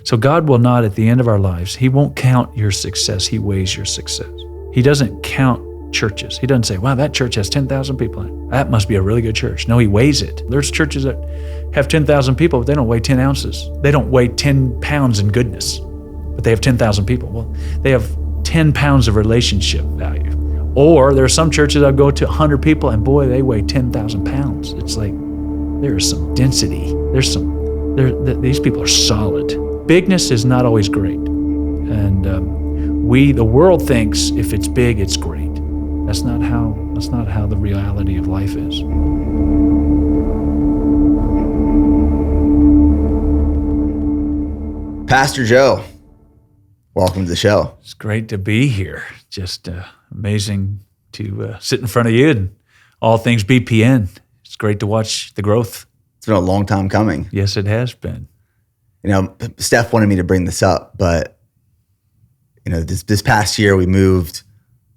So God will not, at the end of our lives, he won't count your success. He weighs your success. He doesn't count churches. He doesn't say, wow, that church has 10,000 people in it. That must be a really good church. No, he weighs it. There's churches that have 10,000 people, but they don't weigh 10 ounces. They don't weigh 10 pounds in goodness, but they have 10,000 people. Well, they have 10 pounds of relationship value. Or there are some churches I'll go to 100 people and boy, they weigh 10,000 pounds. It's like, there is some density. These people are solid. Bigness is not always great. And the world thinks if it's big, it's great. That's not how the reality of life is. Pastor Joe, welcome to the show. It's great to be here. Just amazing to sit in front of you and all things BPN. It's great to watch the growth. It's been a long time coming. Yes, it has been. You know, Steph wanted me to bring this up, but you know, this past year we moved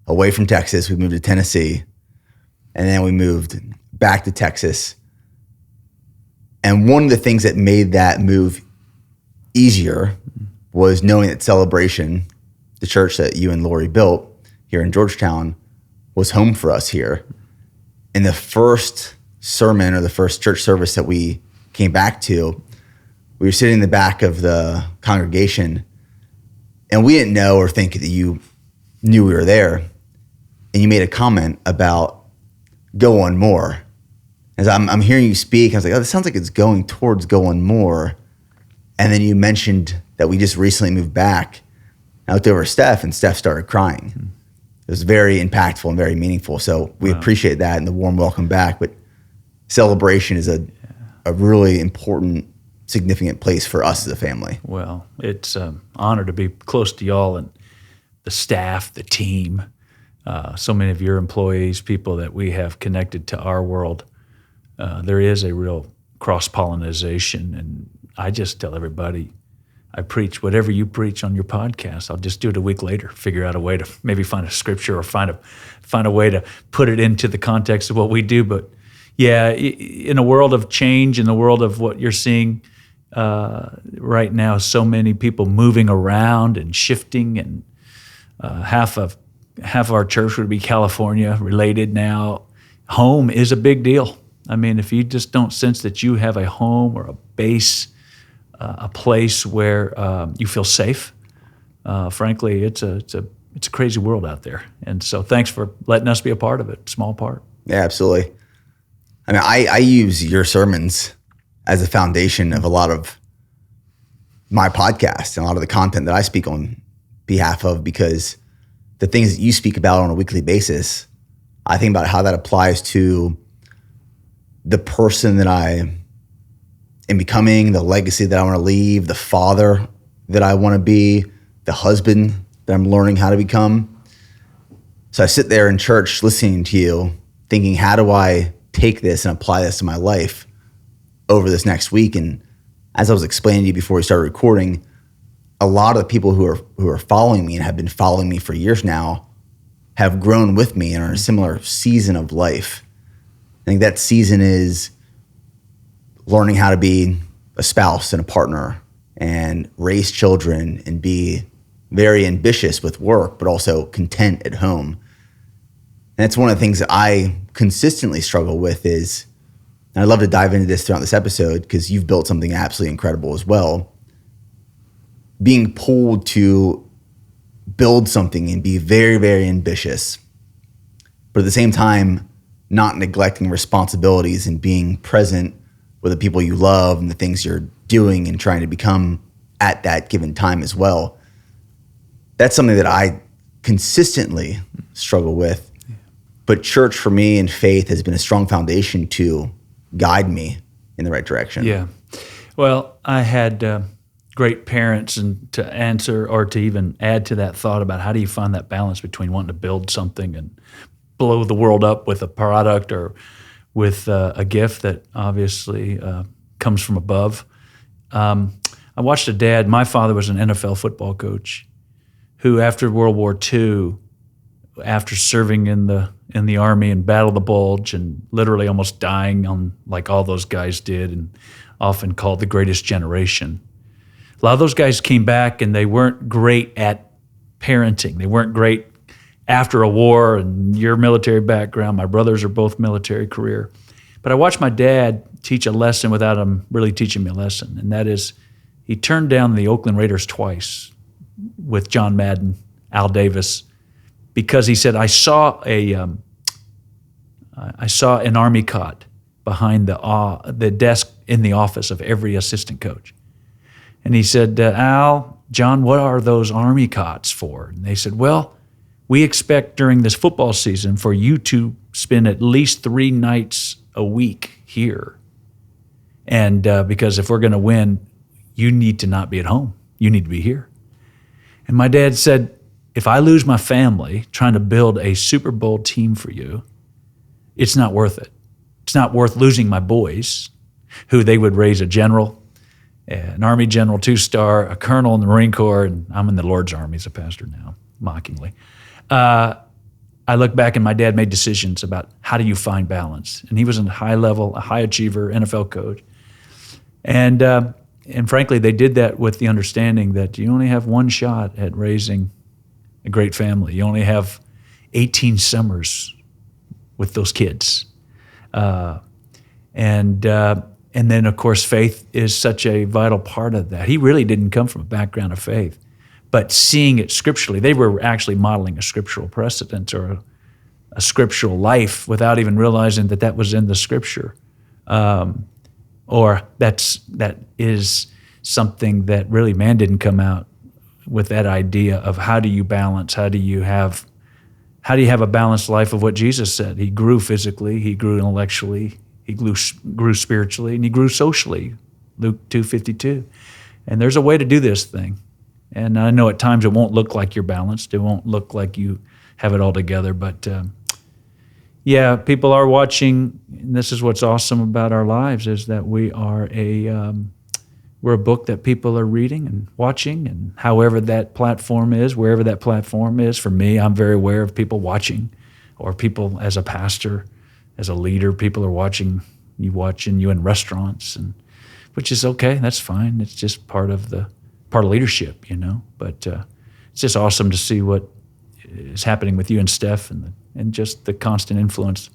away from Texas. We moved to Tennessee, and then we moved back to Texas. And one of the things that made that move easier was knowing that Celebration, the church that you and Lori built here in Georgetown, was home for us here. And the first sermon or the first church service that we came back to, we were sitting in the back of the congregation, and we didn't know or think that you knew we were there. And you made a comment about go on more. As I'm hearing you speak, I was like, oh, this sounds like it's going towards going more. And then you mentioned that we just recently moved back. I looked over at Steph, and Steph started crying. It was very impactful and very meaningful. So we appreciate that and the warm welcome back. But Celebration is a really important, significant place for us as a family. Well, it's an honor to be close to y'all and the staff, the team, so many of your employees, people that we have connected to our world. There is a real cross-pollination, and I just tell everybody, I preach whatever you preach on your podcast. I'll just do it a week later, figure out a way to maybe find a scripture or find a way to put it into the context of what we do. But yeah, in a world of change, in the world of what you're seeing right now, so many people moving around and shifting, and half of our church would be California related now. Home is a big deal. I mean, if you just don't sense that you have a home or a base, a place where you feel safe, frankly, it's a crazy world out there. And so thanks for letting us be a part of it, small part. Yeah, absolutely. I mean, I use your sermons as a foundation of a lot of my podcast and a lot of the content that I speak on behalf of, because the things that you speak about on a weekly basis, I think about how that applies to the person that I am becoming, the legacy that I want to leave, the father that I want to be, the husband that I'm learning how to become. So I sit there in church listening to you, thinking, how do I take this and apply this to my life over this next week? And as I was explaining to you before we started recording, a lot of the people who are following me and have been following me for years now have grown with me and are in a similar season of life. I think that season is learning how to be a spouse and a partner and raise children and be very ambitious with work, but also content at home. And that's one of the things that I consistently struggle with is, and I'd love to dive into this throughout this episode because you've built something absolutely incredible as well, being pulled to build something and be very, very ambitious, but at the same time, not neglecting responsibilities and being present with the people you love and the things you're doing and trying to become at that given time as well. That's something that I consistently struggle with. But church for me and faith has been a strong foundation to guide me in the right direction. Yeah. Well, I had great parents, and to answer or to even add to that thought about how do you find that balance between wanting to build something and blow the world up with a product or with a gift that obviously comes from above. I watched a dad, my father was an NFL football coach, who after World War II, after serving in the Army and Battle of the Bulge and literally almost dying on like all those guys did and often called the greatest generation, lot of those guys came back and they weren't great at parenting. They weren't great after a war, and your military background. My brothers are both military career. But I watched my dad teach a lesson without him really teaching me a lesson, and that is he turned down the Oakland Raiders twice with John Madden, Al Davis, because he said, I saw an Army cot behind the desk in the office of every assistant coach. And he said, Al, John, what are those Army cots for? And they said, well, we expect during this football season for you to spend at least 3 nights a week here. And because if we're going to win, you need to not be at home. You need to be here. And my dad said, if I lose my family trying to build a Super Bowl team for you, it's not worth it. It's not worth losing my boys, who they would raise a general, an Army general, 2-star, a colonel in the Marine Corps, and I'm in the Lord's Army as a pastor now, mockingly. I look back and my dad made decisions about how do you find balance. And he was a high level, a high achiever, NFL coach. And frankly, they did that with the understanding that you only have one shot at raising a great family. You only have 18 summers with those kids. And then, of course, faith is such a vital part of that. He really didn't come from a background of faith. But seeing it scripturally, they were actually modeling a scriptural precedent or a scriptural life without even realizing that that was in the scripture. Or that is something that really man didn't come out with that idea of how do you balance, how do you have a balanced life of what Jesus said. He grew physically, he grew intellectually, he grew spiritually, and he grew socially, Luke 2:52. And there's a way to do this thing. And I know at times it won't look like you're balanced. It won't look like you have it all together. But yeah, people are watching. And this is what's awesome about our lives is that we're a book that people are reading and watching. And however that platform is, wherever that platform is, for me, I'm very aware of people watching, or people as a pastor, as a leader, people are watching you in restaurants, and which is okay. That's fine. It's just part of leadership, But it's just awesome to see what is happening with you and Steph, and just the constant influence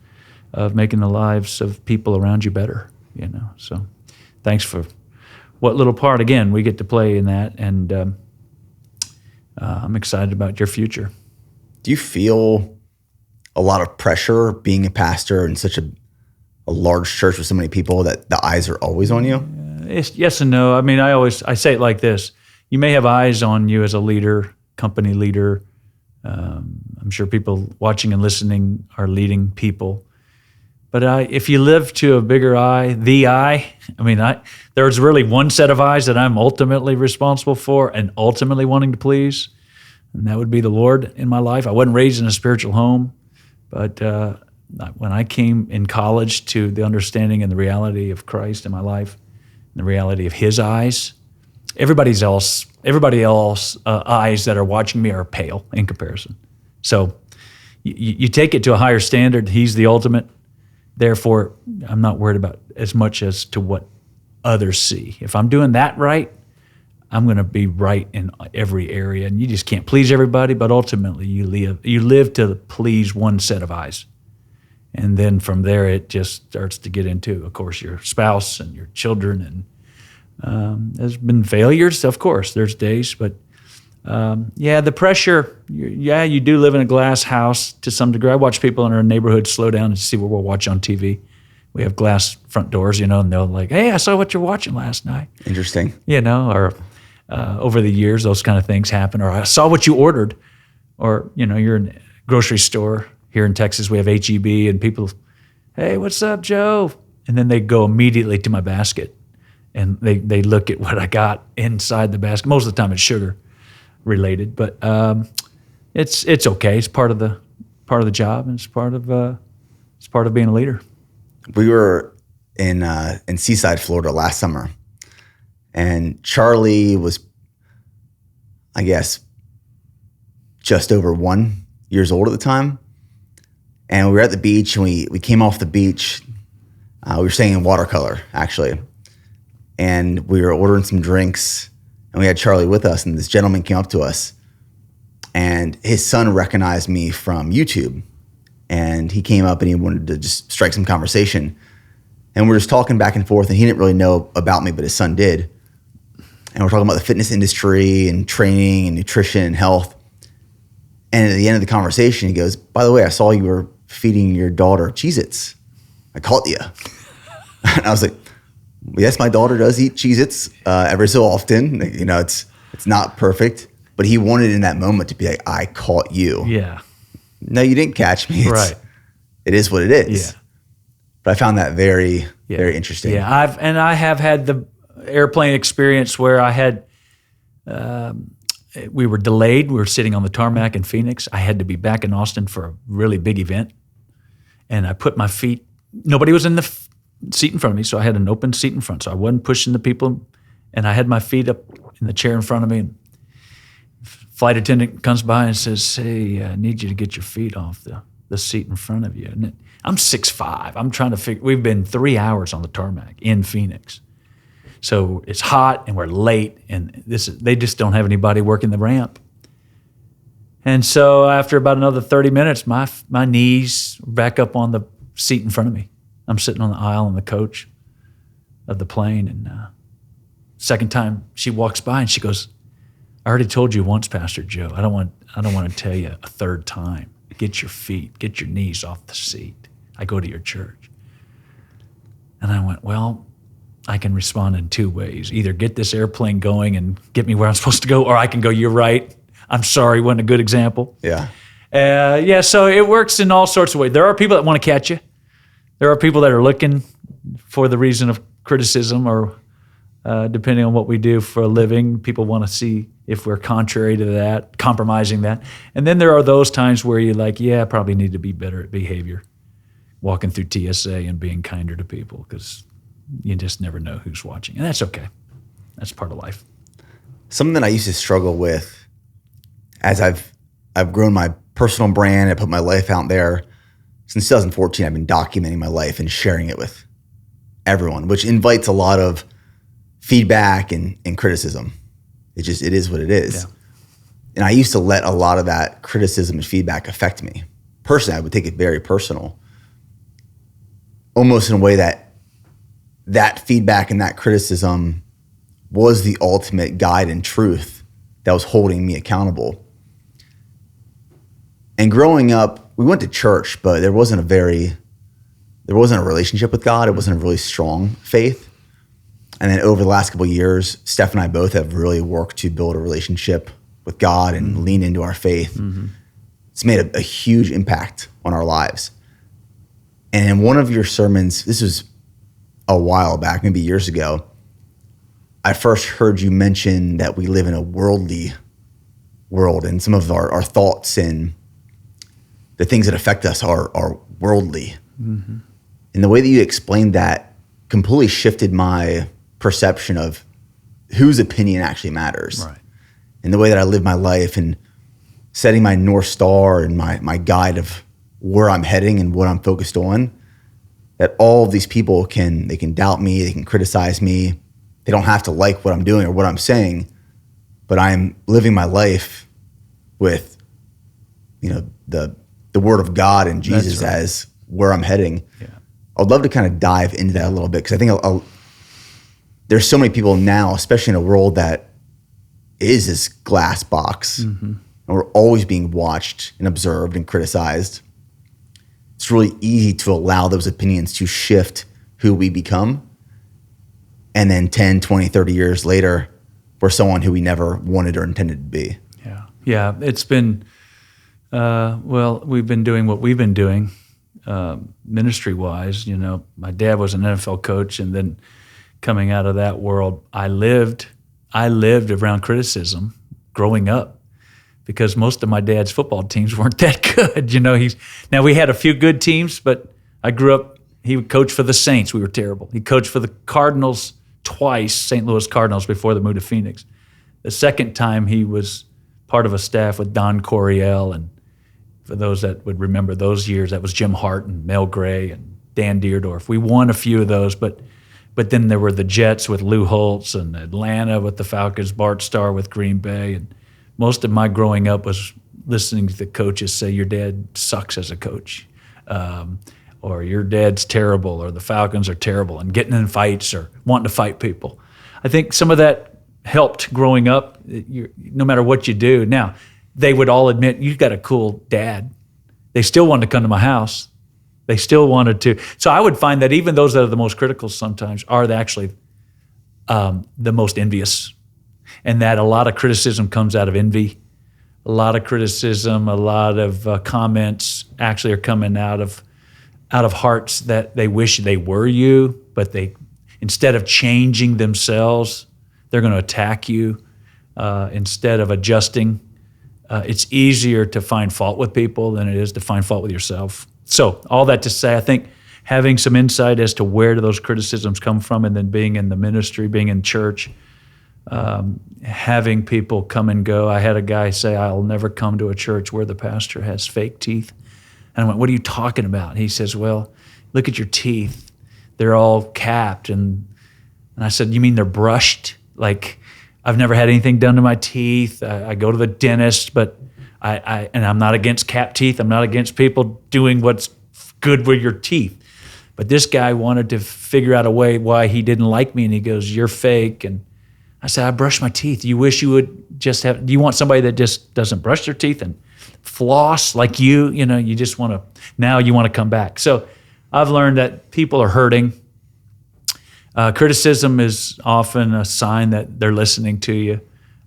of making the lives of people around you better, So thanks for what little part, again, we get to play in that, and I'm excited about your future. Do you feel a lot of pressure being a pastor in such a large church with so many people that the eyes are always on you? Yes and no. I mean, I say it like this. You may have eyes on you as a leader, company leader. I'm sure people watching and listening are leading people. But if you live to a bigger eye, there's really one set of eyes that I'm ultimately responsible for and ultimately wanting to please, and that would be the Lord in my life. I wasn't raised in a spiritual home, but when I came in college to the understanding and the reality of Christ in my life, and the reality of His eyes, everybody else eyes that are watching me are pale in comparison. So you take it to a higher standard. He's the ultimate. Therefore, I'm not worried about as much as to what others see. If I'm doing that right, I'm going to be right in every area. And you just can't please everybody, but ultimately you live to please one set of eyes. And then from there, it just starts to get into, of course, your spouse and your children. And there's been failures, of course. There's days, but the pressure, you do live in a glass house to some degree. I watch people in our neighborhood slow down and see what we'll watch on TV. We have glass front doors, and they'll like, hey, I saw what you're watching last night. Interesting. Or over the years, those kind of things happen. Or I saw what you ordered. Or, you're in a grocery store. Here in Texas, we have H-E-B, and people, hey, what's up, Joe? And then they go immediately to my basket, and they look at what I got inside the basket. Most of the time, it's sugar related, but it's okay. It's part of the job, and it's part of being a leader. We were in Seaside, Florida last summer, and Charlie was, I guess, just over 1 year old at the time. And we were at the beach, and we came off the beach. We were staying in Watercolor, actually. And we were ordering some drinks. and we had Charlie with us, and this gentleman came up to us, and his son recognized me from YouTube, and he came up and he wanted to just strike some conversation, and we're just talking back and forth, and he didn't really know about me, but his son did, and we're talking about the fitness industry and training and nutrition and health, and at the end of the conversation, he goes, "By the way, I saw you were feeding your daughter Cheez-Its. I caught you." And I was like, "Yes, my daughter does eat Cheez-Its every so often. You know, it's not perfect." But he wanted in that moment to be like, "I caught you." Yeah. No, you didn't catch me. Right. It is what it is. Yeah. But I found that very, very interesting. Yeah, I have had the airplane experience where I had, we were delayed. We were sitting on the tarmac in Phoenix. I had to be back in Austin for a really big event. And I put my feet, nobody was in the seat in front of me, so I had an open seat in front. So I wasn't pushing the people. And I had my feet up in the chair in front of me. And flight attendant comes by and says, "Hey, I need you to get your feet off the seat in front of you." And I'm 6'5". I'm trying to figure, we've been 3 hours on the tarmac in Phoenix. So it's hot and we're late, and they just don't have anybody working the ramp. And so after about another 30 minutes, my knees were back up on the seat in front of me. I'm sitting on the aisle in the coach of the plane, and second time she walks by and she goes, "I already told you once, Pastor Joe. I don't want to tell you a third time. Get your knees off the seat. I go to your church." And I went, well, I can respond in two ways. Either get this airplane going and get me where I'm supposed to go, or I can go, "You're right. I'm sorry, wasn't a good example." Yeah. So it works in all sorts of ways. There are people that want to catch you. There are people that are looking for the reason of criticism, or depending on what we do for a living, people want to see if we're contrary to that, compromising that. And then there are those times where you're like, yeah, I probably need to be better at behavior, walking through TSA and being kinder to people, because you just never know who's watching. And that's okay. That's part of life. Something that I used to struggle with as I've grown my personal brand, I put my life out there. Since 2014, I've been documenting my life and sharing it with everyone, which invites a lot of feedback and criticism. It is what it is. Yeah. And I used to let a lot of that criticism and feedback affect me. Personally, I would take it very personal, almost in a way that feedback and that criticism was the ultimate guide and truth that was holding me accountable. And growing up, we went to church, but there wasn't a relationship with God. It wasn't a really strong faith. And then over the last couple of years, Steph and I both have really worked to build a relationship with God and lean into our faith. Mm-hmm. It's made a huge impact on our lives. And in one of your sermons, this was a while back, maybe years ago, I first heard you mention that we live in a worldly world, and some of our thoughts and the things that affect us are worldly. Mm-hmm. And the way that you explained that completely shifted my perception of whose opinion actually matters. Right. And the way that I live my life and setting my North Star and my guide of where I'm heading and what I'm focused on, that all of these people they can doubt me, they can criticize me. They don't have to like what I'm doing or what I'm saying, but I'm living my life with, the word of God and Jesus as where I'm heading. Yeah. I'd love to kind of dive into that a little bit, because I think there's so many people now, especially in a world that is this glass box, and we're always being watched and observed and criticized. It's really easy to allow those opinions to shift who we become. And then 10, 20, 30 years later, we're someone who we never wanted or intended to be. Yeah. Yeah. It's been, we've been doing what we've been doing ministry-wise. My dad was an NFL coach, and then coming out of that world, I lived around criticism growing up, because most of my dad's football teams weren't that good. Now we had a few good teams, but I grew up, he would coach for the Saints. We were terrible. He coached for the Cardinals twice, St. Louis Cardinals, before they moved to Phoenix. The second time he was part of a staff with Don Coryell, and for those that would remember those years, that was Jim Hart and Mel Gray and Dan Deerdorf. We won a few of those, but But then there were the Jets with Lou Holtz and Atlanta with the Falcons, Bart Starr with Green Bay. And most of my growing up was listening to the coaches say, your dad sucks as a coach, or your dad's terrible, or the Falcons are terrible, and getting in fights or wanting to fight people. I think some of that helped growing up, no matter what you do. Now, they would all admit, you got a cool dad. They still wanted to come to my house. They still wanted to. So I would find that even those that are the most critical sometimes are actually the most envious, and that a lot of criticism comes out of envy. A lot of criticism, a lot of comments actually are coming out of hearts that they wish they were you, but they, instead of changing themselves, they're going to attack you instead of adjusting. It's easier to find fault with people than it is to find fault with yourself. So all that to say, I think having some insight as to where do those criticisms come from, and then being in the ministry, being in church, having people come and go. I had a guy say, I'll never come to a church where the pastor has fake teeth. And I went, what are you talking about? He says, well, look at your teeth. They're all capped. And I said, you mean they're brushed? Like, I've never had anything done to my teeth. I go to the dentist, but and I'm not against capped teeth. I'm not against people doing what's good with your teeth. But this guy wanted to figure out a way why he didn't like me, and he goes, you're fake. And I said, I brush my teeth. You wish you would just have, do you want somebody that just doesn't brush their teeth and floss like you just want to, now you want to come back. So I've learned that people are hurting. Criticism is often a sign that they're listening to you.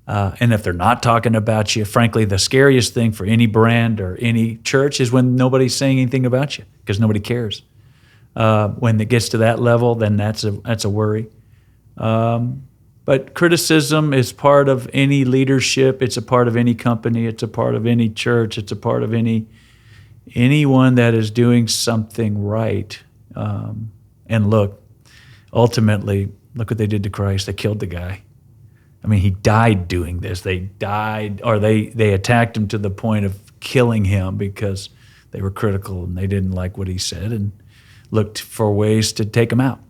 And if they're not talking about you, frankly, the scariest thing for any brand or any church is when nobody's saying anything about you, because nobody cares. When it gets to that level, then that's a worry. But criticism is part of any leadership. It's a part of any company. It's a part of any church. It's a part of anyone that is doing something right. And look, ultimately, look what they did to Christ. They killed the guy. I mean, he died doing this. They died, or they attacked him to the point of killing him because they were critical and they didn't like what he said and looked for ways to take him out.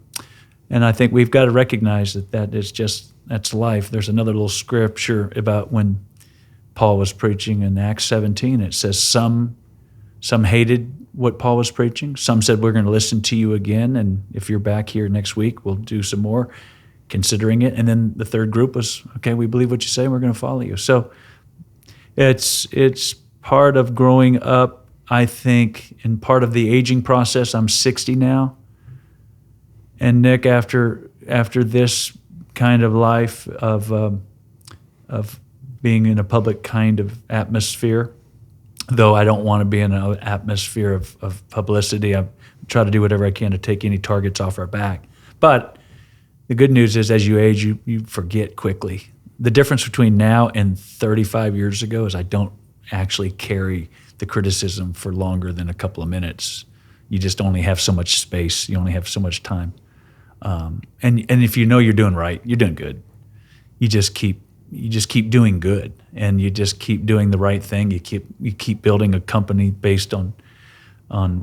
And I think we've got to recognize that's life. There's another little scripture about when Paul was preaching in Acts 17. It says some hated what Paul was preaching. Some said, we're going to listen to you again, and if you're back here next week, we'll do some more considering it. And then the third group was, okay, we believe what you say, and we're going to follow you. So it's part of growing up, I think, and part of the aging process. I'm 60 now. And Nick, after this kind of life of being in a public kind of atmosphere, though I don't want to be in an atmosphere of publicity, I try to do whatever I can to take any targets off our back. But the good news is, as you age, you forget quickly. The difference between now and 35 years ago is I don't actually carry the criticism for longer than a couple of minutes. You just only have so much space. You only have so much time. And if you know you're doing right, you're doing good. You just keep doing good, and you just keep doing the right thing. You keep building a company based on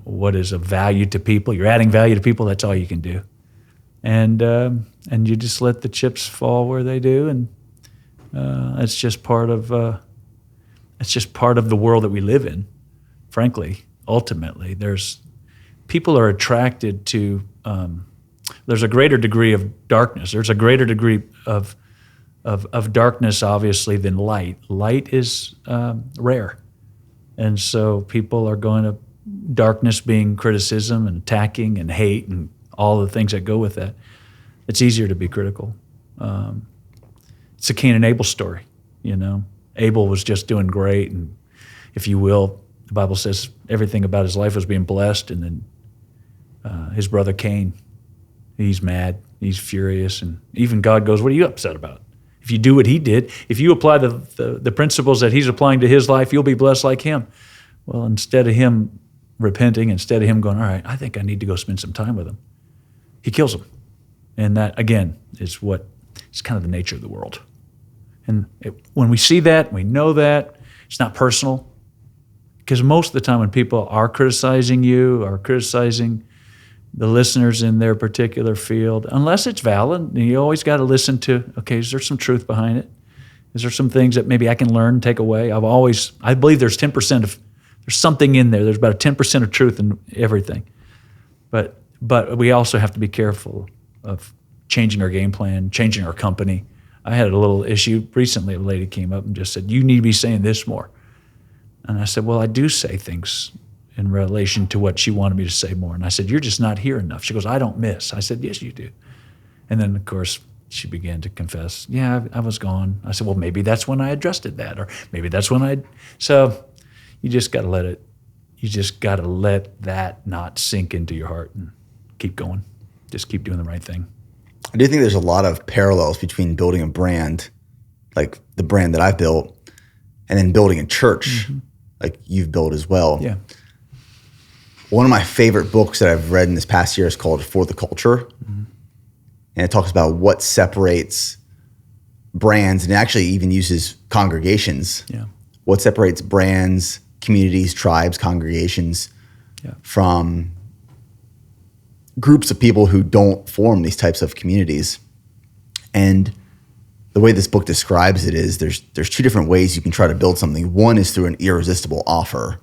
what is of value to people. You're adding value to people. That's all you can do, and you just let the chips fall where they do, and it's just part of the world that we live in. Frankly, ultimately, people are attracted to. There's a greater degree of darkness. There's a greater degree of darkness, obviously, than light. Light is rare. And so people are going to darkness being criticism and attacking and hate and all the things that go with that. It's easier to be critical. It's a Cain and Abel story, Abel was just doing great, and if you will, the Bible says everything about his life was being blessed, and then his brother Cain, he's mad, he's furious, and even God goes, what are you upset about? If you do what he did, if you apply the principles that he's applying to his life, you'll be blessed like him. Well, instead of him repenting, instead of him going, all right, I think I need to go spend some time with him, he kills him. And that, again, is it's kind of the nature of the world. And when we see that, we know that, it's not personal. Because most of the time when people are criticizing you, or criticizing the listeners in their particular field, unless it's valid. You always got to listen to, okay, is there some truth behind it? Is there some things that maybe I can learn, take away? I believe there's 10% there's something in there. There's about 10% of truth in everything. But we also have to be careful of changing our game plan, changing our company. I had a little issue recently. A lady came up and just said, you need to be saying this more. And I said, well, I do say things in relation to what she wanted me to say more. And I said, you're just not here enough. She goes, I don't miss. I said, yes, you do. And then, of course, she began to confess, yeah, I was gone. I said, well, maybe that's when I adjusted that, or maybe that's when so you just got to let it, you just got to let that not sink into your heart and keep going. Just keep doing the right thing. I do think there's a lot of parallels between building a brand, like the brand that I've built, and then building a church, like you've built as well. Yeah. One of my favorite books that I've read in this past year is called For the Culture. And it talks about what separates brands, and it actually even uses congregations. Yeah. What separates brands, communities, tribes, congregations from groups of people who don't form these types of communities. And the way this book describes it is there's two different ways you can try to build something. One is through an irresistible offer,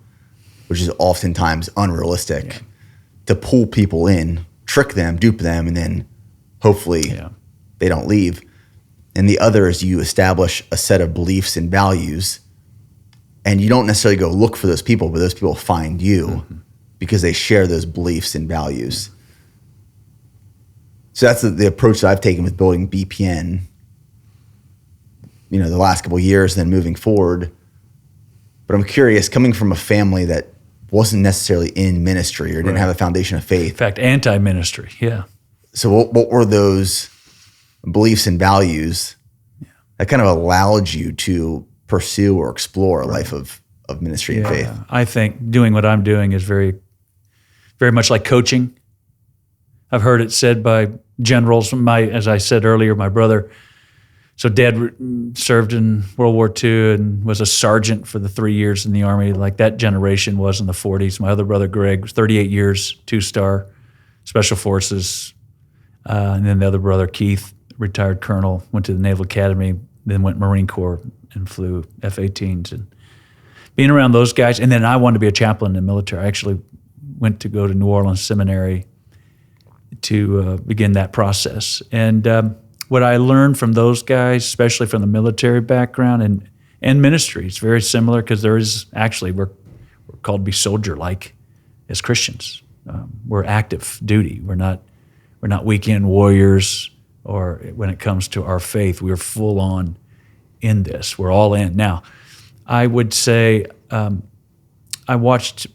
which is oftentimes unrealistic, to pull people in, trick them, dupe them, and then hopefully they don't leave. And the other is you establish a set of beliefs and values, and you don't necessarily go look for those people, but those people find you because they share those beliefs and values. So that's the approach that I've taken with building BPN, the last couple of years, then moving forward. But I'm curious, coming from a family that wasn't necessarily in ministry or didn't have a foundation of faith. In fact, anti-ministry, yeah. So what were those beliefs and values that kind of allowed you to pursue or explore a life of ministry and faith? I think doing what I'm doing is very, very much like coaching. I've heard it said by generals. As I said earlier, my brother, so Dad served in World War II and was a sergeant for the 3 years in the Army, like that generation was in the 40s. My other brother, Greg, was 38 years, 2-star, Special Forces. And then the other brother, Keith, retired colonel, went to the Naval Academy, then went Marine Corps and flew F-18s. And being around those guys, and then I wanted to be a chaplain in the military. I actually went to go to New Orleans Seminary to begin that process. And what I learned from those guys, especially from the military background and ministry, it's very similar because there is actually, we're called to be soldier-like as Christians. We're active duty. We're not weekend warriors, or when it comes to our faith, we're full on in this. We're all in. Now, I would say I watched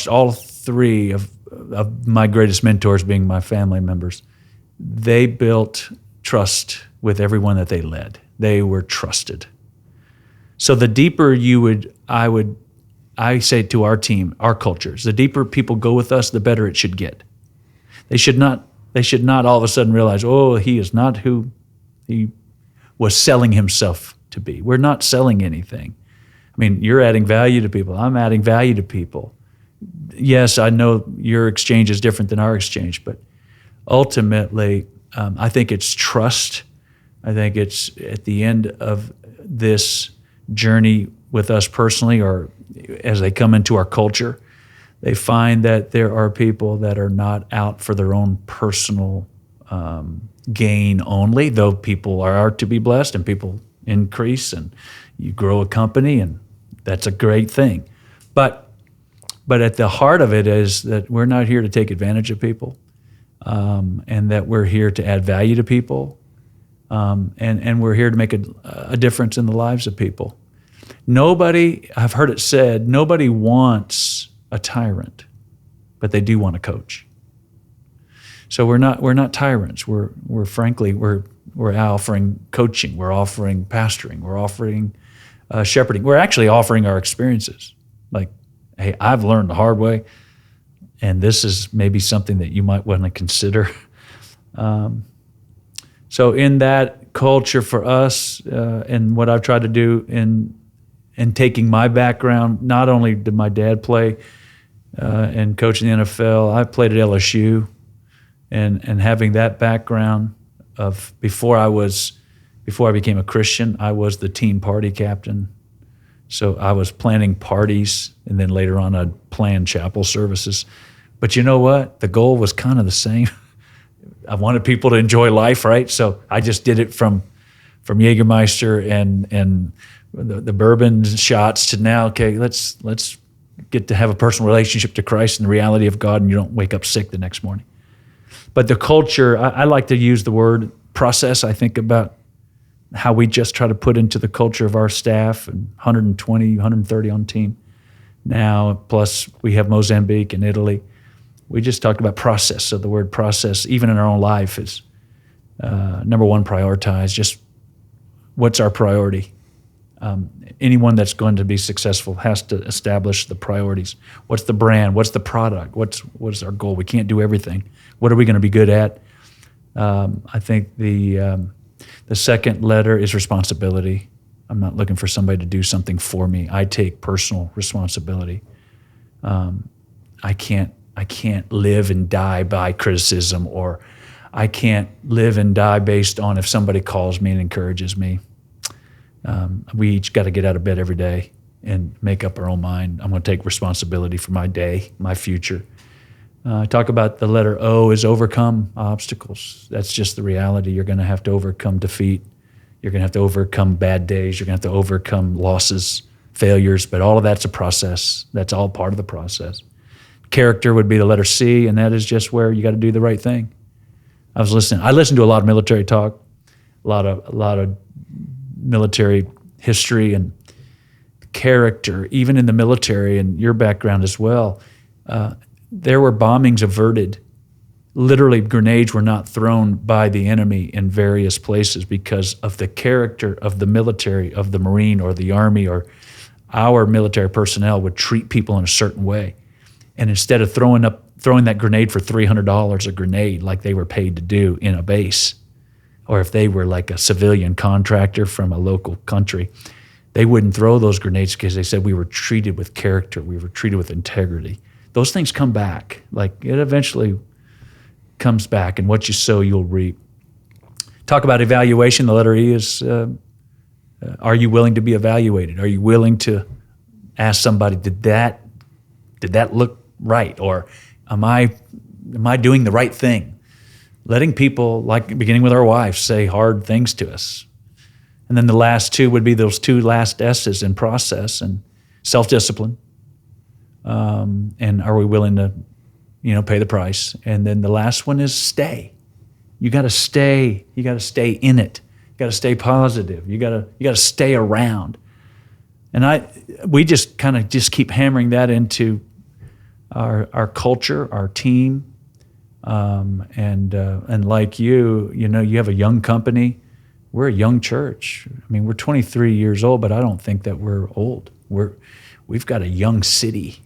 all three of my greatest mentors being my family members. They built trust with everyone that they led. They were trusted. So the deeper I say to our team, our cultures, the deeper people go with us, the better it should get. They should not all of a sudden realize, oh, he is not who he was selling himself to be. We're not selling anything. I mean, you're adding value to people. I'm adding value to people. Yes, I know your exchange is different than our exchange, but ultimately, I think it's trust. I think it's at the end of this journey with us personally, or as they come into our culture, they find that there are people that are not out for their own personal gain only, though people are to be blessed and people increase and you grow a company, and that's a great thing. But at the heart of it is that we're not here to take advantage of people, and that we're here to add value to people, and we're here to make a difference in the lives of people. I've heard it said, nobody wants a tyrant, but they do want a coach. So we're not tyrants. We're frankly offering coaching. We're offering pastoring. We're offering shepherding. We're actually offering our experiences. Like, hey, I've learned the hard way, and this is maybe something that you might want to consider. So in that culture for us, and what I've tried to do in taking my background, not only did my dad play and coach in the NFL, I played at LSU and having that background of before I became a Christian, I was the team party captain. So I was planning parties, and then later on I'd plan chapel services. But you know what? The goal was kind of the same. I wanted people to enjoy life, right? So I just did it from Jägermeister and the bourbon shots to now, okay, let's get to have a personal relationship to Christ and the reality of God, and you don't wake up sick the next morning. But the culture, I like to use the word process. I think about how we just try to put into the culture of our staff, and 120, 130 on team now, plus we have Mozambique and Italy. We just talked about process. So the word process, even in our own life, is number one, prioritize. Just what's our priority? Anyone that's going to be successful has to establish the priorities. What's the brand? What's the product? What's our goal? We can't do everything. What are we going to be good at? I think the second letter is responsibility. I'm not looking for somebody to do something for me. I take personal responsibility. I can't live and die by criticism, or I can't live and die based on if somebody calls me and encourages me. We each got to get out of bed every day and make up our own mind. I'm going to take responsibility for my day, my future. Talk about the letter O is overcome obstacles. That's just the reality. You're going to have to overcome defeat. You're going to have to overcome bad days. You're going to have to overcome losses, failures, but all of that's a process. That's all part of the process. Character would be the letter C, and that is just where you got to do the right thing. I listened to a lot of military talk, a lot of military history and character, even in the military and your background as well. There were bombings averted. Literally, grenades were not thrown by the enemy in various places because of the character of the military, of the Marine or the Army, or our military personnel would treat people in a certain way. And instead of throwing that grenade for $300 a grenade like they were paid to do in a base, or if they were like a civilian contractor from a local country, they wouldn't throw those grenades because they said we were treated with character, we were treated with integrity. Those things come back. Like, it eventually comes back, and what you sow, you'll reap. Talk about evaluation. The letter E is, are you willing to be evaluated? Are you willing to ask somebody, did that look right? Or am I doing the right thing? Letting people, like beginning with our wives, say hard things to us. And then the last two would be those two last S's in process and self-discipline. And are we willing to, pay the price? And then the last one is stay. You got to stay. You got to stay in it. You got to stay positive. You got to stay around. And we just kind of keep hammering that into our culture, our team. And like you have a young company. We're a young church. I mean, we're 23 years old, but I don't think that we're old. We've got a young city.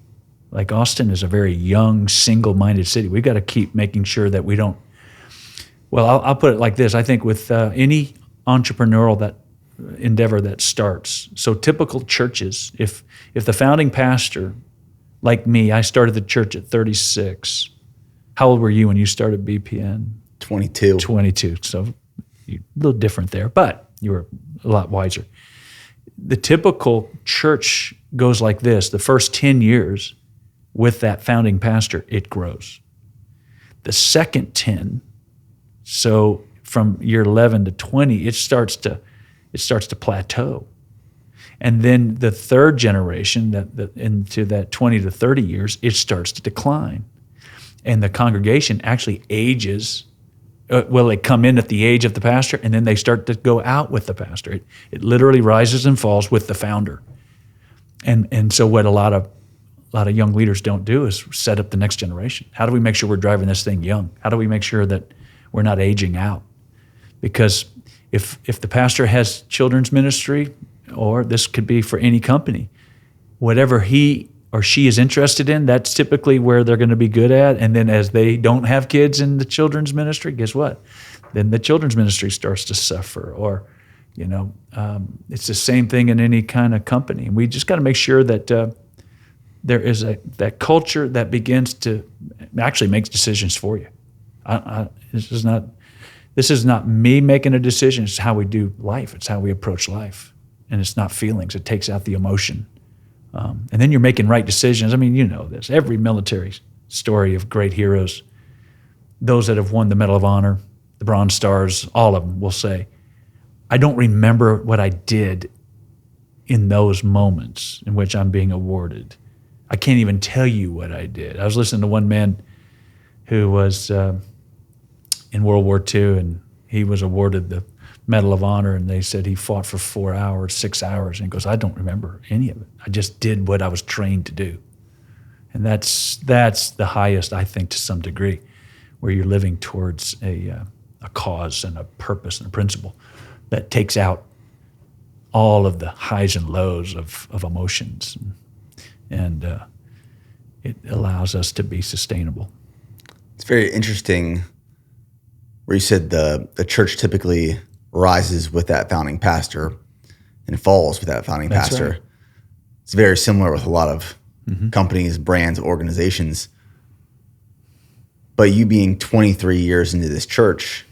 Like, Austin is a very young, single-minded city. We've got to keep making sure that we don't. Well, I'll put it like this. I think with any entrepreneurial endeavor that starts, so typical churches, if the founding pastor, like me, I started the church at 36. How old were you when you started BPN? 22. 22. So you're a little different there, but you were a lot wiser. The typical church goes like this. The first 10 years with that founding pastor, it grows. The second 10, so from year 11 to 20, it starts to plateau. And then the third generation, into that 20 to 30 years, it starts to decline. And the congregation actually ages. They come in at the age of the pastor, and then they start to go out with the pastor. It literally rises and falls with the founder. And so what a lot of young leaders don't do is set up the next generation. How do we make sure we're driving this thing young? How do we make sure that we're not aging out? Because if the pastor has children's ministry, or this could be for any company, whatever he or she is interested in, that's typically where they're going to be good at. And then as they don't have kids in the children's ministry, guess what? Then the children's ministry starts to suffer. Or, it's the same thing in any kind of company. And we just got to make sure that there is that culture that begins to actually makes decisions for you. This is not me making a decision. It's how we do life. It's how we approach life. And it's not feelings. It takes out the emotion. And then you're making right decisions. I mean, you know this. Every military story of great heroes, those that have won the Medal of Honor, the Bronze Stars, all of them will say, I don't remember what I did in those moments in which I'm being awarded. I can't even tell you what I did. I was listening to one man who was in World War II, and he was awarded the Medal of Honor, and they said he fought for 4 hours, 6 hours, and he goes, I don't remember any of it. I just did what I was trained to do. And that's the highest, I think, to some degree, where you're living towards a cause and a purpose and a principle that takes out all of the highs and lows of emotions, and it allows us to be sustainable. It's very interesting where you said the church typically rises with that founding pastor and falls with that founding That's pastor. right. It's very similar with a lot of companies, brands, organizations. But you being 23 years into this church,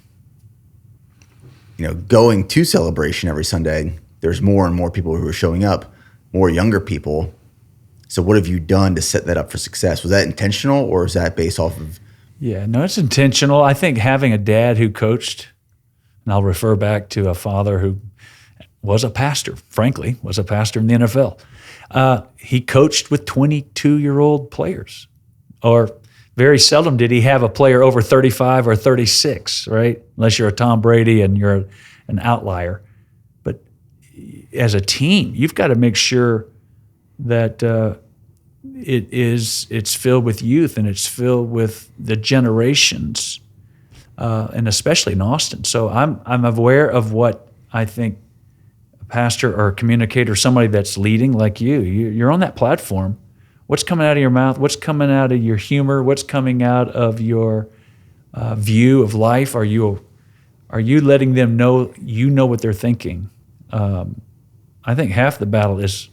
going to celebration every Sunday, there's more and more people who are showing up, more younger people. So what have you done to set that up for success? Was that intentional, or is that based off of? Yeah, no, it's intentional. I think having a dad who coached, and I'll refer back to a father who was a pastor, frankly, was a pastor in the NFL. He coached with 22-year-old players, or very seldom did he have a player over 35 or 36, right? Unless you're a Tom Brady and you're an outlier. But as a team, you've got to make sure that it's filled with youth, and it's filled with the generations, and especially in Austin. So I'm aware of what I think a pastor or a communicator, somebody that's leading like you're on that platform. What's coming out of your mouth? What's coming out of your humor? What's coming out of your view of life? Are you letting them know you know what they're thinking? I think half the battle is,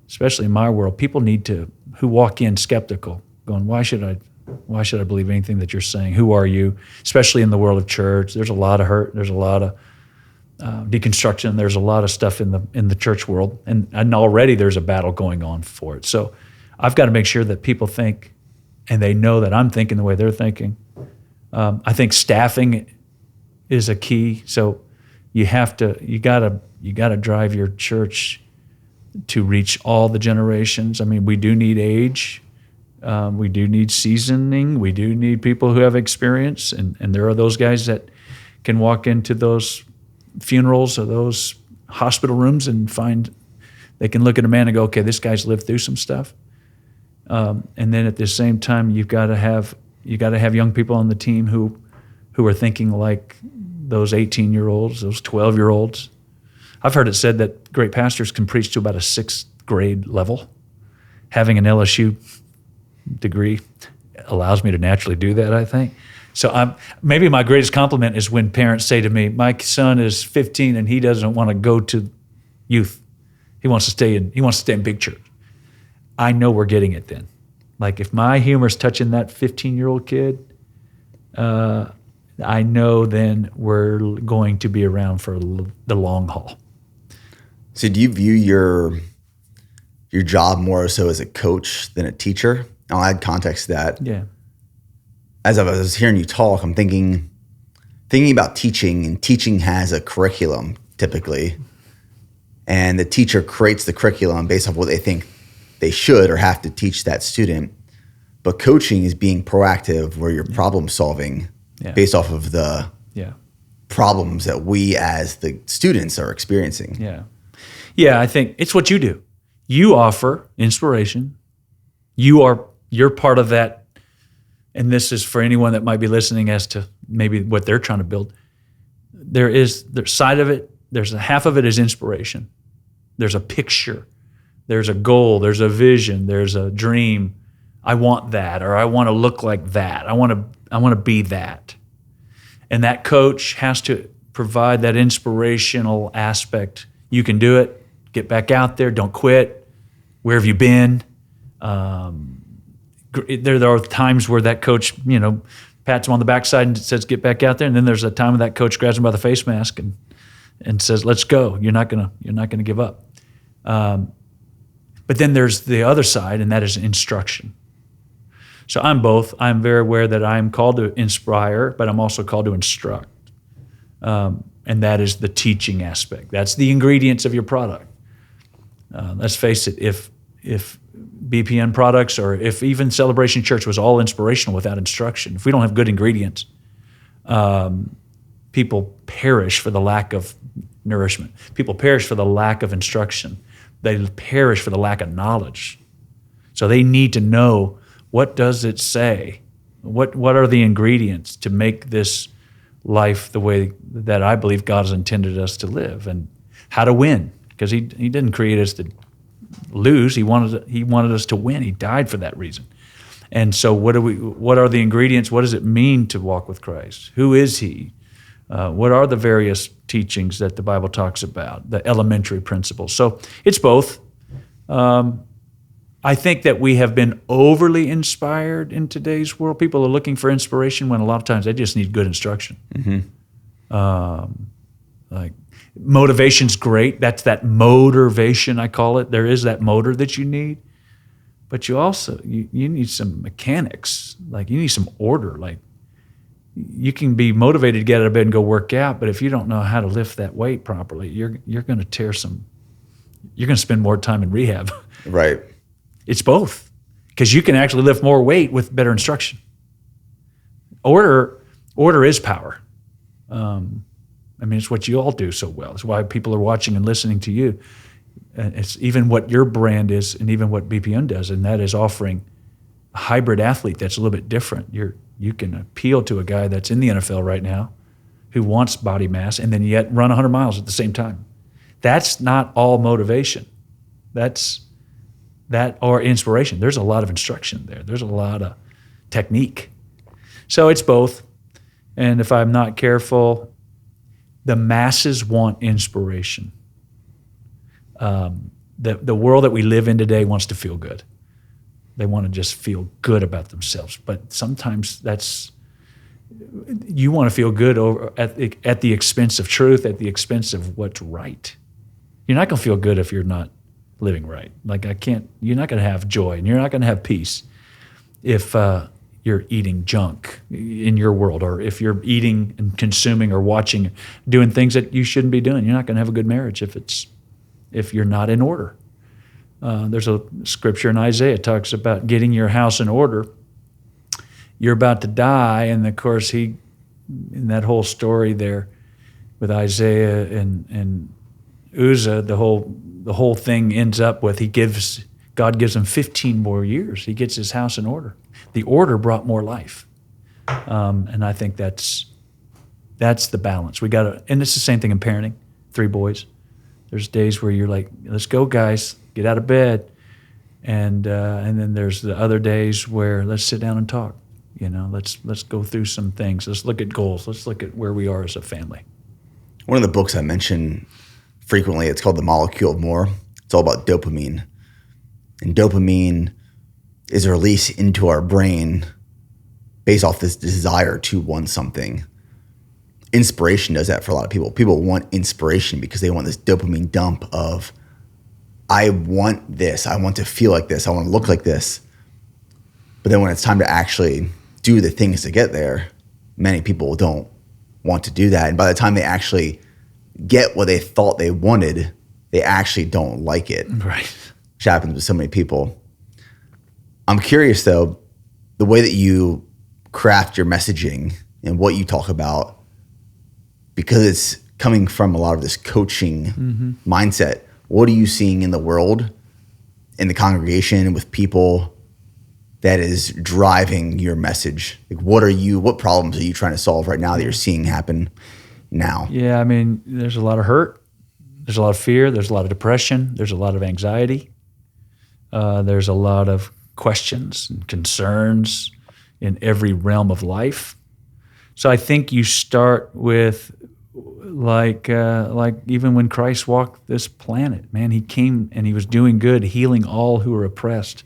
especially in my world, people who walk in skeptical, going, why should I believe anything that you're saying? Who are you? Especially in the world of church, there's a lot of hurt. There's a lot of deconstruction. There's a lot of stuff in the church world, and already there's a battle going on for it. So I've got to make sure that people think, and they know that I'm thinking the way they're thinking. I think staffing is a key. So you gotta drive your church to reach all the generations. I mean, we do need age. We do need seasoning. We do need people who have experience. And there are those guys that can walk into those funerals or those hospital rooms and they can look at a man and go, okay, this guy's lived through some stuff. And then at the same time, you got to have young people on the team who are thinking like those 18-year-olds, those 12-year-olds. I've heard it said that great pastors can preach to about a 6th grade level. Having an LSU degree allows me to naturally do that, I think. So maybe my greatest compliment is when parents say to me, my son is 15 and he doesn't want to go to youth. He wants to stay in big church. I know we're getting it then. Like if my humor's touching that 15-year-old kid, I know then we're going to be around for the long haul. So do you view your job more so as a coach than a teacher? I'll add context to that. Yeah. As I was hearing you talk, I'm thinking about teaching, and teaching has a curriculum typically, and the teacher creates the curriculum based off what they think they should or have to teach that student. But coaching is being proactive, where you're problem solving based off of the problems that we as the students are experiencing. Yeah. Yeah, I think it's what you do. You offer inspiration. You're part of that. And this is for anyone that might be listening as to maybe what they're trying to build. There's side of it, there's a half of it is inspiration. There's a picture. There's a goal. There's a vision. There's a dream. I want that, or I want to look like that. I want to be that. And that coach has to provide that inspirational aspect. You can do it. Get back out there. Don't quit. Where have you been? There are times where that coach, pats him on the backside and says, "Get back out there." And then there's a time when that coach grabs him by the face mask and says, "Let's go. You're not gonna give up." But then there's the other side, and that is instruction. So I'm both. I'm very aware that I'm called to inspire, but I'm also called to instruct. And that is the teaching aspect. That's the ingredients of your product. Let's face it, if BPN products or if even Celebration Church was all inspirational without instruction, if we don't have good ingredients, people perish for the lack of nourishment. People perish for the lack of instruction. They perish for the lack of knowledge. So they need to know, what does it say? What are the ingredients to make this life the way that I believe God has intended us to live, and how to win? Because he didn't create us to lose. He wanted us to win. He died for that reason. And so what are the ingredients? What does it mean to walk with Christ? Who is he? What are the various teachings that the Bible talks about, the elementary principles? So it's both. I think that we have been overly inspired in today's world. People are looking for inspiration when a lot of times they just need good instruction. Like motivation's great. That's that motivation, I call it. There is that motor that you need. But you also, you need some mechanics. Like you need some order. Like you can be motivated to get out of bed and go work out, but if you don't know how to lift that weight properly, you're going to you're going to spend more time in rehab. Right. It's both, because you can actually lift more weight with better instruction. Order is power. It's what you all do so well. It's why people are watching and listening to you. And it's even what your brand is, and even what BPN does, and that is offering a hybrid athlete that's a little bit different. You can appeal to a guy that's in the NFL right now who wants body mass, and then yet run 100 miles at the same time. That's not all motivation. Or inspiration. There's a lot of instruction there. There's a lot of technique. So it's both. And if I'm not careful, the masses want inspiration. The world that we live in today wants to feel good. They want to just feel good about themselves. But sometimes you want to feel good at the expense of truth, at the expense of what's right. You're not going to feel good if you're not living right. You're not going to have joy, and you're not going to have peace if you're eating junk in your world, or if you're eating and consuming or watching, doing things that you shouldn't be doing. You're not going to have a good marriage if you're not in order. There's a scripture in Isaiah talks about getting your house in order. You're about to die, and of course in that whole story there with Isaiah and Uzzah, the whole thing ends up with God gives him 15 more years. He gets his house in order. The order brought more life, and I think that's the balance. And it's the same thing in parenting. 3 boys. There's days where you're like, "Let's go, guys, get out of bed," and then there's the other days where let's sit down and talk. Let's go through some things. Let's look at goals. Let's look at where we are as a family. One of the books I mention frequently, it's called The Molecule of More. It's all about dopamine. And dopamine is a release into our brain based off this desire to want something. Inspiration does that for a lot of people. People want inspiration because they want this dopamine dump of, I want this. I want to feel like this. I want to look like this. But then when it's time to actually do the things to get there, many people don't want to do that. And by the time they actually get what they thought they wanted, they actually don't like it. Right. Which happens with so many people. I'm curious though, the way that you craft your messaging and what you talk about, because it's coming from a lot of this coaching mindset. What are you seeing in the world, in the congregation, with people that is driving your message? Like what problems are you trying to solve right now that you're seeing happen now? Yeah, there's a lot of hurt. There's a lot of fear. There's a lot of depression. There's a lot of anxiety. There's a lot of questions and concerns in every realm of life. So I think you start with like even when Christ walked this planet, man, he came and he was doing good, healing all who were oppressed.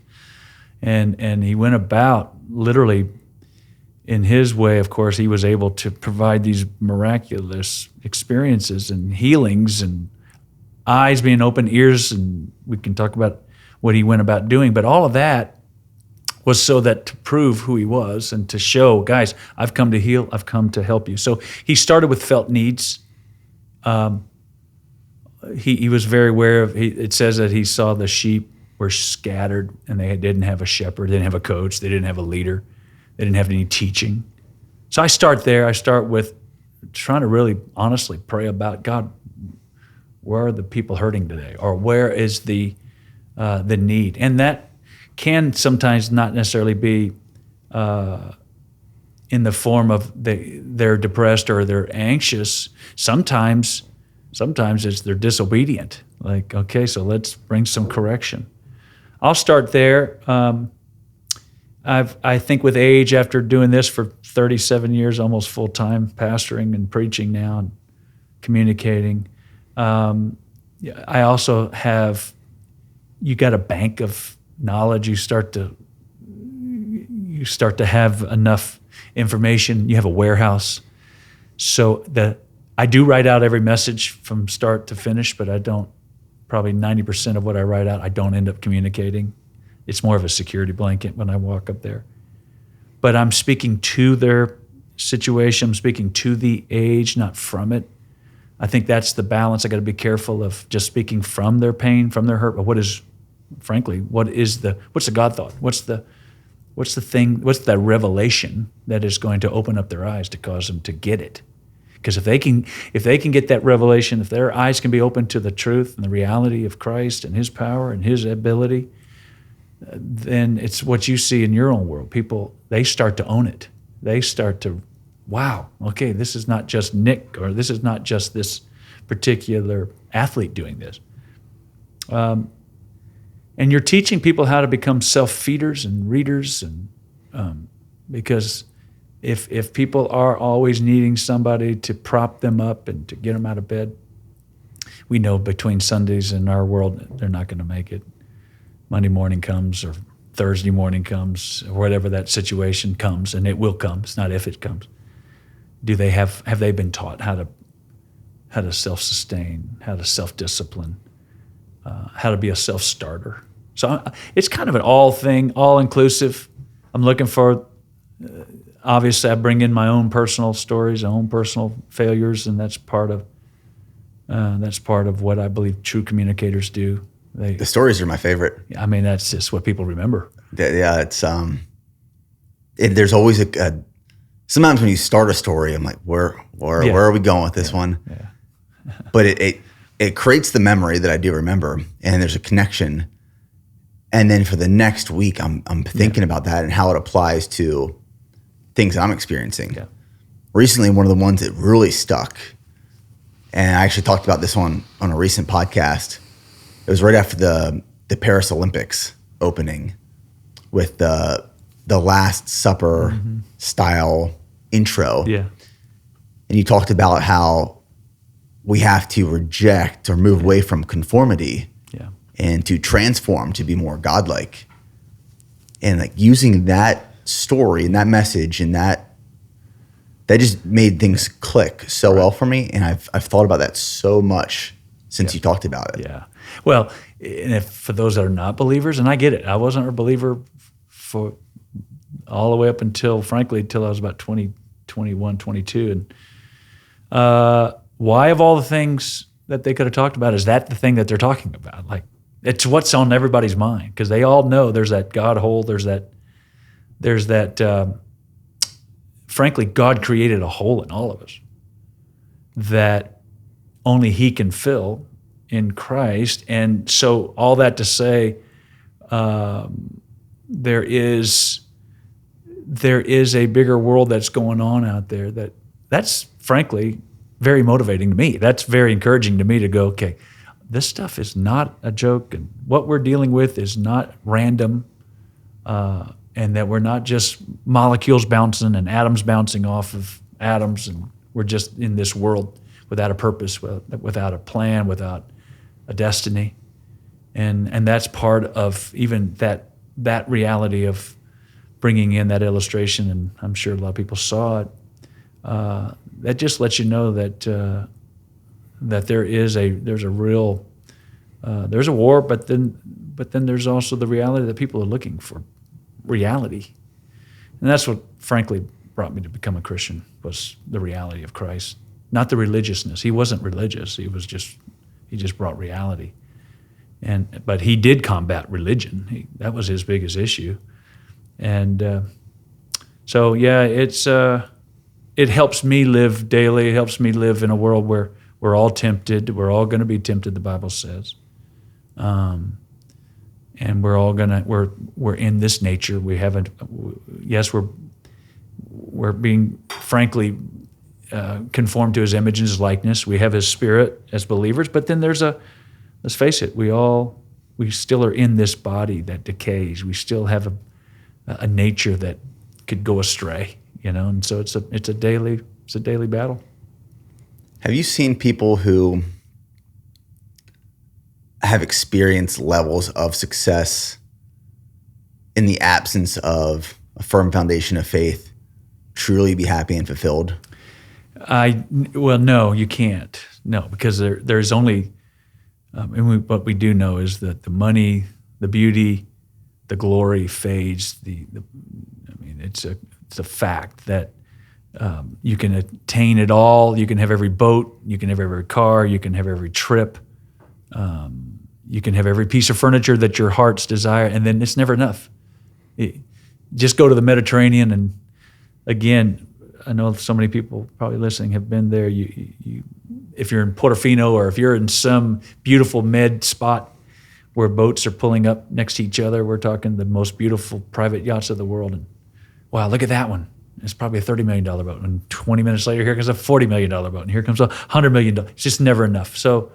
And he went about literally in his way, of course, he was able to provide these miraculous experiences and healings and eyes being open, ears, and we can talk about what he went about doing. But all of that was so that to prove who he was and to show, guys, I've come to heal, I've come to help you. So he started with felt needs. He was very aware of, it says that he saw the sheep were scattered and they didn't have a shepherd, they didn't have a coach, they didn't have a leader, they didn't have any teaching. So I start there. I start with trying to really honestly pray about, God, where are the people hurting today? Or where is the need? And that can sometimes not necessarily be in the form of they're depressed or they're anxious. Sometimes it's they're disobedient. Like, okay, so let's bring some correction. I'll start there. I think with age, after doing this for 37 years, almost full time, pastoring and preaching now and communicating, I also have, you got a bank of knowledge. You start to have enough information. You have a warehouse. So I do write out every message from start to finish, but I don't, probably 90% of what I write out, I don't end up communicating. It's more of a security blanket when I walk up there. But I'm speaking to their situation. I'm speaking to the age, not from it. I think that's the balance. I got to be careful of just speaking from their pain, from their hurt. But what's the God thought? What's the thing? What's the revelation that is going to open up their eyes to cause them to get it? Because if they can get that revelation, if their eyes can be open to the truth and the reality of Christ and His power and His ability, then it's what you see in your own world. People, they start to own it. They start to, wow, okay, this is not just Nick, or this is not just this particular athlete doing this. And you're teaching people how to become self-feeders and readers, and because if people are always needing somebody to prop them up and to get them out of bed, we know between Sundays and our world, they're not going to make it. Monday morning comes, or Thursday morning comes, or whatever that situation comes, and it will come. It's not if it comes. Have they been taught how to self-sustain, how to self-discipline, how to be a self-starter? So it's kind of an all-inclusive. I'm looking for, obviously I bring in my own personal stories, my own personal failures, and that's part of what I believe true communicators do. The stories are my favorite. I mean, that's just what people remember. Yeah, it's there's always sometimes when you start a story, I'm like, where are we going with this one? Yeah. But it creates the memory that I do remember, and there's a connection. And then for the next week, I'm thinking about that and how it applies to things I'm experiencing. Yeah. Recently, one of the ones that really stuck, and I actually talked about this on a recent podcast. It was right after the Paris Olympics opening with the Last Supper style intro. Yeah. And you talked about how we have to reject or move away from conformity and to transform to be more godlike. And like using that story and that message and that just made things click so well for me. And I've thought about that so much since you talked about it. Yeah. Well, and for those that are not believers, and I get it, I wasn't a believer for all the way up until I was about 20, 21, 22. And why of all the things that they could have talked about, is that the thing that they're talking about? Like, it's what's on everybody's mind, because they all know there's that God hole, there's that frankly, God created a hole in all of us that only He can fill in Christ. And so all that to say, there is a bigger world that's going on out there that's frankly very motivating to me. That's very encouraging to me to go, okay, this stuff is not a joke, and what we're dealing with is not random, and that we're not just molecules bouncing and atoms bouncing off of atoms, and we're just in this world without a purpose, without a plan, without a destiny. And that's part of even that reality of bringing in that illustration, and I'm sure a lot of people saw it, that just lets you know that there's a real there's a war, but then there's also the reality that people are looking for reality, and that's what frankly brought me to become a Christian, was the reality of Christ, not the religiousness. He wasn't religious. He just brought reality, but he did combat religion. That was his biggest issue, and so yeah, it helps me live daily. It helps me live in a world where we're all tempted. We're all going to be tempted, the Bible says. And we're in this nature. We're being frankly conformed to his image and his likeness. We have his spirit as believers, but then let's face it, we still are in this body that decays. We still have a nature that could go astray, and so it's a daily battle. Have you seen people who have experienced levels of success in the absence of a firm foundation of faith truly be happy and fulfilled? Well, no, you can't. No, because there's only, what we do know is that the money, the beauty, the glory fades. It's a fact that you can attain it all. You can have every boat. You can have every car. You can have every trip. You can have every piece of furniture that your heart's desire, and then it's never enough. Just go to the Mediterranean, and again, I know so many people probably listening have been there. If you're in Portofino, or if you're in some beautiful med spot where boats are pulling up next to each other, we're talking the most beautiful private yachts of the world. And wow, look at that one. It's probably a $30 million boat. And 20 minutes later, here comes a $40 million boat. And here comes a $100 million. It's just never enough. So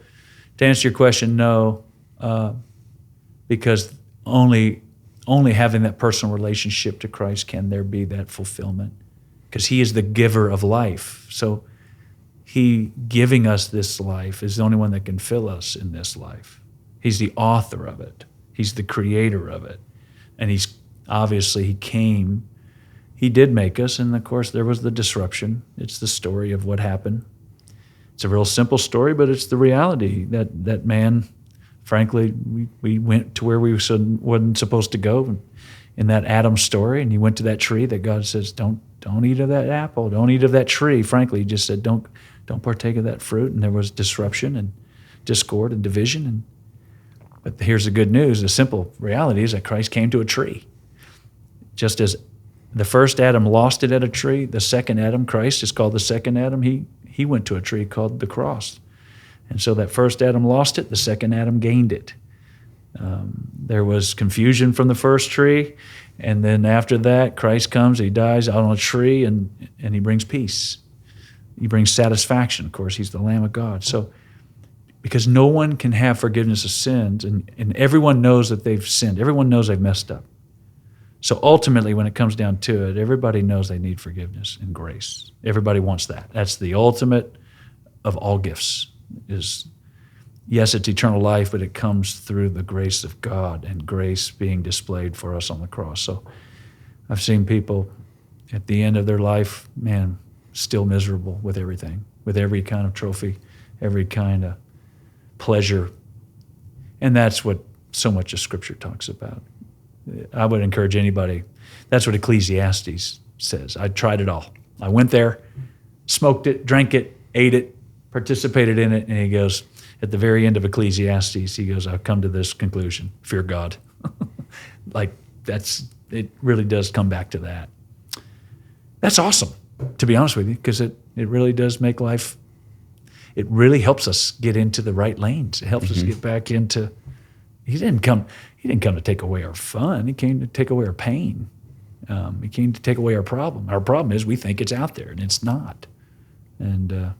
to answer your question, no, because only having that personal relationship to Christ can there be that fulfillment, because he is the giver of life. So he giving us this life is the only one that can fill us in this life. He's the author of it. He's the creator of it. And he came, he did make us, and of course there was the disruption. It's the story of what happened. It's a real simple story, but it's the reality that man, frankly, we went to where we wasn't supposed to go in that Adam story, and he went to that tree that God says, don't eat of that apple, don't eat of that tree. Frankly, he just said, don't partake of that fruit, and there was disruption and discord and division. But here's the good news. The simple reality is that Christ came to a tree. Just as the first Adam lost it at a tree, the second Adam, Christ, is called the second Adam. He went to a tree called the cross. And so that first Adam lost it, the second Adam gained it. There was confusion from the first tree, and then after that, Christ comes, he dies out on a tree, and he brings peace. He brings satisfaction. Of course, he's the Lamb of God. So, because no one can have forgiveness of sins, and everyone knows that they've sinned. Everyone knows they've messed up. So ultimately, when it comes down to it, everybody knows they need forgiveness and grace. Everybody wants that. That's the ultimate of all gifts. Yes, it's eternal life, but it comes through the grace of God and grace being displayed for us on the cross. So I've seen people at the end of their life, man, still miserable with everything, with every kind of trophy, every kind of pleasure. And that's what so much of Scripture talks about. I would encourage anybody, that's what Ecclesiastes says. I tried it all. I went there, smoked it, drank it, ate it, participated in it, and he goes, at the very end of Ecclesiastes, he goes, I've come to this conclusion, fear God. It really does come back to that. That's awesome, to be honest with you, because it really does make life, it really helps us get into the right lanes. It helps us get back into, he didn't come to take away our fun. He came to take away our pain. He came to take away our problem. Our problem is we think it's out there, and it's not. And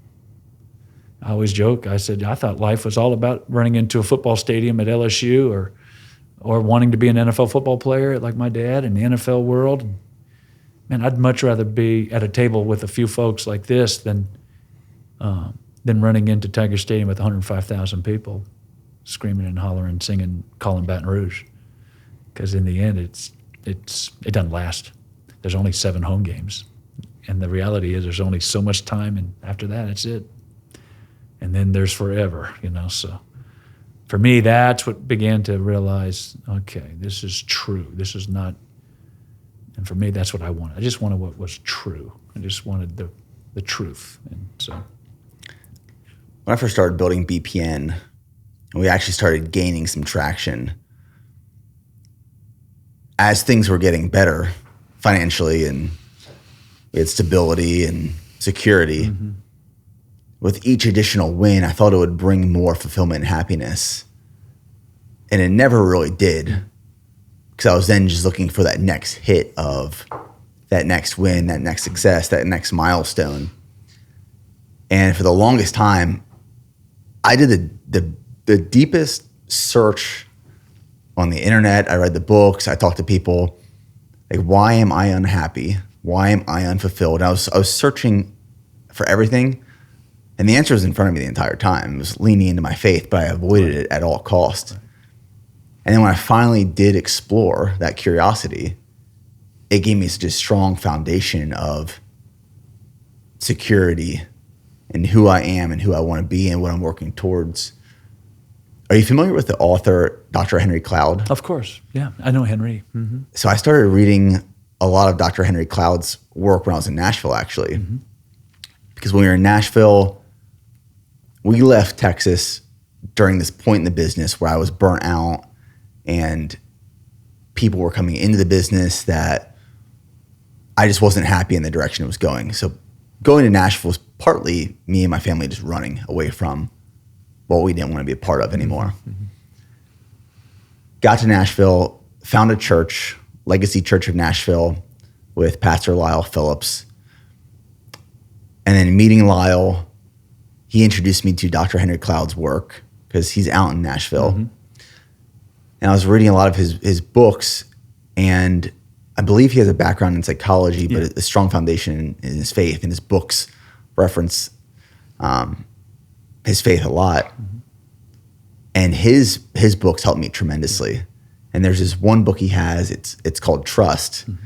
I always joke, I said, I thought life was all about running into a football stadium at LSU or wanting to be an NFL football player like my dad in the NFL world. Man, I'd much rather be at a table with a few folks like this than running into Tiger Stadium with 105,000 people screaming and hollering, singing, calling Baton Rouge. Because in the end, it doesn't last. there's only 7 home games. And the reality is there's only so much time, and after that, it's it. And then there's forever, so for me, that's what began to realize, okay, this is true. This is not, and for me, that's what I wanted. I just wanted what was true. I just wanted the truth. And so when I first started building BPN, and we actually started gaining some traction, as things were getting better financially and we had stability and security, mm-hmm. with each additional win, I thought it would bring more fulfillment and happiness. And it never really did, because I was then just looking for that next hit of that next win, that next success, that next milestone. And for the longest time, I did the deepest search on the internet. I read the books. I talked to people. Like, why am I unhappy? Why am I unfulfilled? I was searching for everything. And the answer was in front of me the entire time. It was leaning into my faith, but I avoided it at all costs. And then when I finally did explore that curiosity, it gave me such a strong foundation of security and who I am and who I want to be and what I'm working towards. Are you familiar with the author, Dr. Henry Cloud? Of course. Yeah, I know Henry. Mm-hmm. So I started reading a lot of Dr. Henry Cloud's work when I was in Nashville, actually. Mm-hmm. Because when we were in Nashville, we left Texas during this point in the business where I was burnt out and people were coming into the business that I just wasn't happy in the direction it was going. So going to Nashville was partly me and my family just running away from what we didn't want to be a part of anymore. Mm-hmm. Got to Nashville, found a church, Legacy Church of Nashville, with Pastor Lyle Phillips. And then meeting Lyle, he introduced me to Dr. Henry Cloud's work because he's out in Nashville. Mm-hmm. And I was reading a lot of his books, and I believe he has a background in psychology, but a strong foundation in his faith, and his books reference his faith a lot. Mm-hmm. And his books helped me tremendously. And there's this one book he has, it's called Trust. Mm-hmm.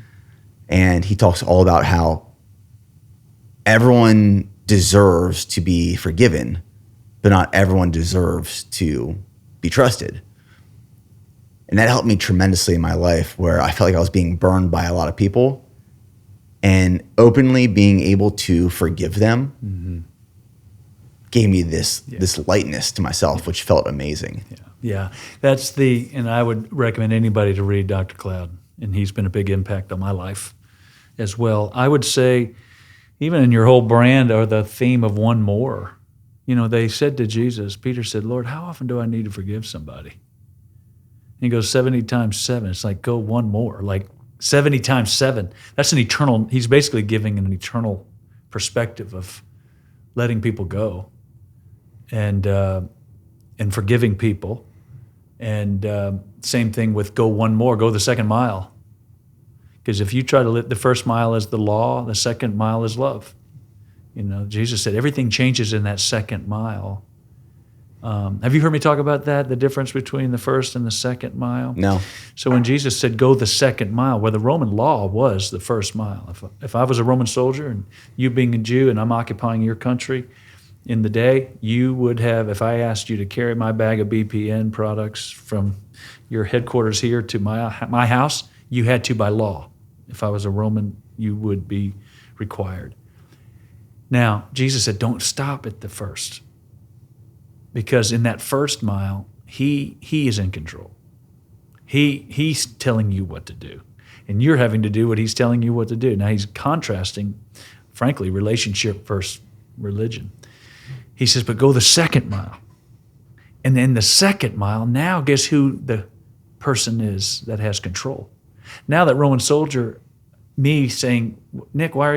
And he talks all about how everyone deserves to be forgiven, but not everyone deserves to be trusted. And that helped me tremendously in my life, where I felt like I was being burned by a lot of people, and openly being able to forgive them mm-hmm. gave me this lightness to myself, which felt amazing. Yeah, and I would recommend anybody to read Dr. Cloud, and he's been a big impact on my life as well. I would say, even in your whole brand, or the theme of one more, they said to Jesus, Peter said, Lord, how often do I need to forgive somebody? And he goes 70 times 7. It's like, go one more, like 70 times 7. That's an eternal, he's basically giving an eternal perspective of letting people go and forgiving people. And same thing with go one more, go the second mile. Because if you try to live, the first mile is the law, the second mile is love. Jesus said everything changes in that second mile. Have you heard me talk about that, the difference between the first and the second mile? No. So when Jesus said, go the second mile, well, the Roman law was the first mile. If I was a Roman soldier and you being a Jew and I'm occupying your country in the day, you would have, if I asked you to carry my bag of BPN products from your headquarters here to my house, you had to by law. If I was a Roman, you would be required. Now, Jesus said, don't stop at the first. Because in that first mile, he is in control. He's telling you what to do. And you're having to do what he's telling you what to do. Now he's contrasting, frankly, relationship versus religion. He says, but go the second mile. And then the second mile, now guess who the person is that has control? Now that Roman soldier, me saying, Nick, why are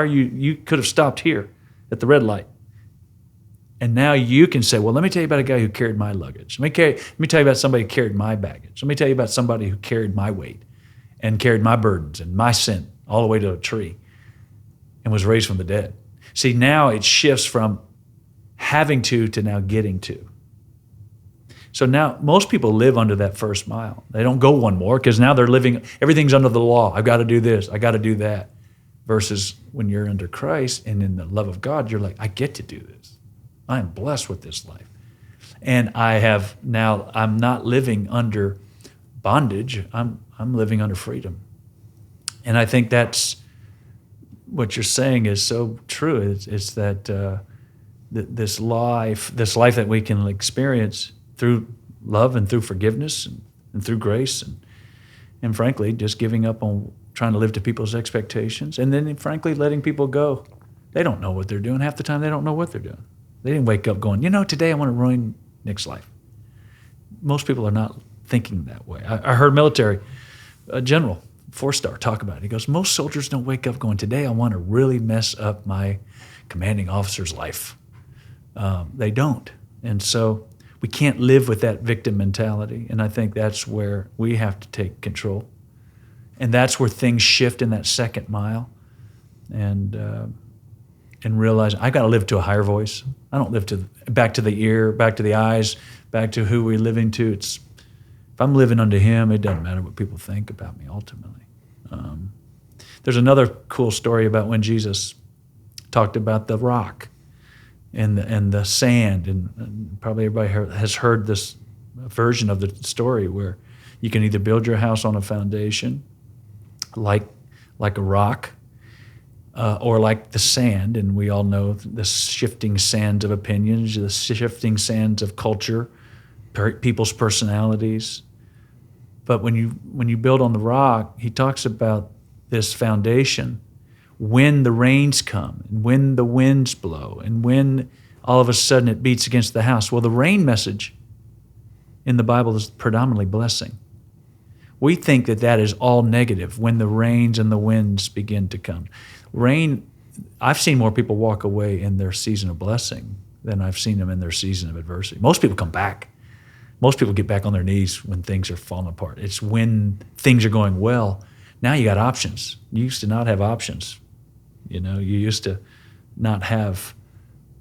you could have stopped here at the red light. And now you can say, well, let me tell you about a guy who carried my luggage. Let me tell you about somebody who carried my baggage. Let me tell you about somebody who carried my weight and carried my burdens and my sin all the way to a tree and was raised from the dead. See, now it shifts from having to now getting to. So now most people live under that first mile. They don't go one more because now they're living, everything's under the law. I've got to do this, I got to do that. Versus when you're under Christ and in the love of God, you're like, I get to do this. I am blessed with this life. And I'm not living under bondage. I'm living under freedom. And I think that's what you're saying is so true. It's that this life that we can experience through love and through forgiveness and through grace and frankly, just giving up on trying to live to people's expectations and then frankly letting people go. They don't know what they're doing. Half the time they don't know what they're doing. They didn't wake up going, today I want to ruin Nick's life. Most people are not thinking that way. I heard a general, 4-star, talk about it. He goes, most soldiers don't wake up going, today I want to really mess up my commanding officer's life. They don't. And so we can't live with that victim mentality. And I think that's where we have to take control. And that's where things shift in that second mile. And realize I got to live to a higher voice. I don't live back to the ear, back to the eyes, back to who we're living to. If I'm living unto Him, it doesn't matter what people think about me ultimately. There's another cool story about when Jesus talked about the rock and the sand, and probably everybody has heard this version of the story where you can either build your house on a foundation like a rock, or like the sand, and we all know the shifting sands of opinions, the shifting sands of culture, people's personalities. But when you build on the rock, he talks about this foundation. When the rains come, and when the winds blow, and when all of a sudden it beats against the house. Well, the rain message in the Bible is predominantly blessing. We think that is all negative when the rains and the winds begin to come. Rain, I've seen more people walk away in their season of blessing than I've seen them in their season of adversity. Most people come back. Most people get back on their knees when things are falling apart. It's when things are going well. Now you got options. You used to not have options. You used to not have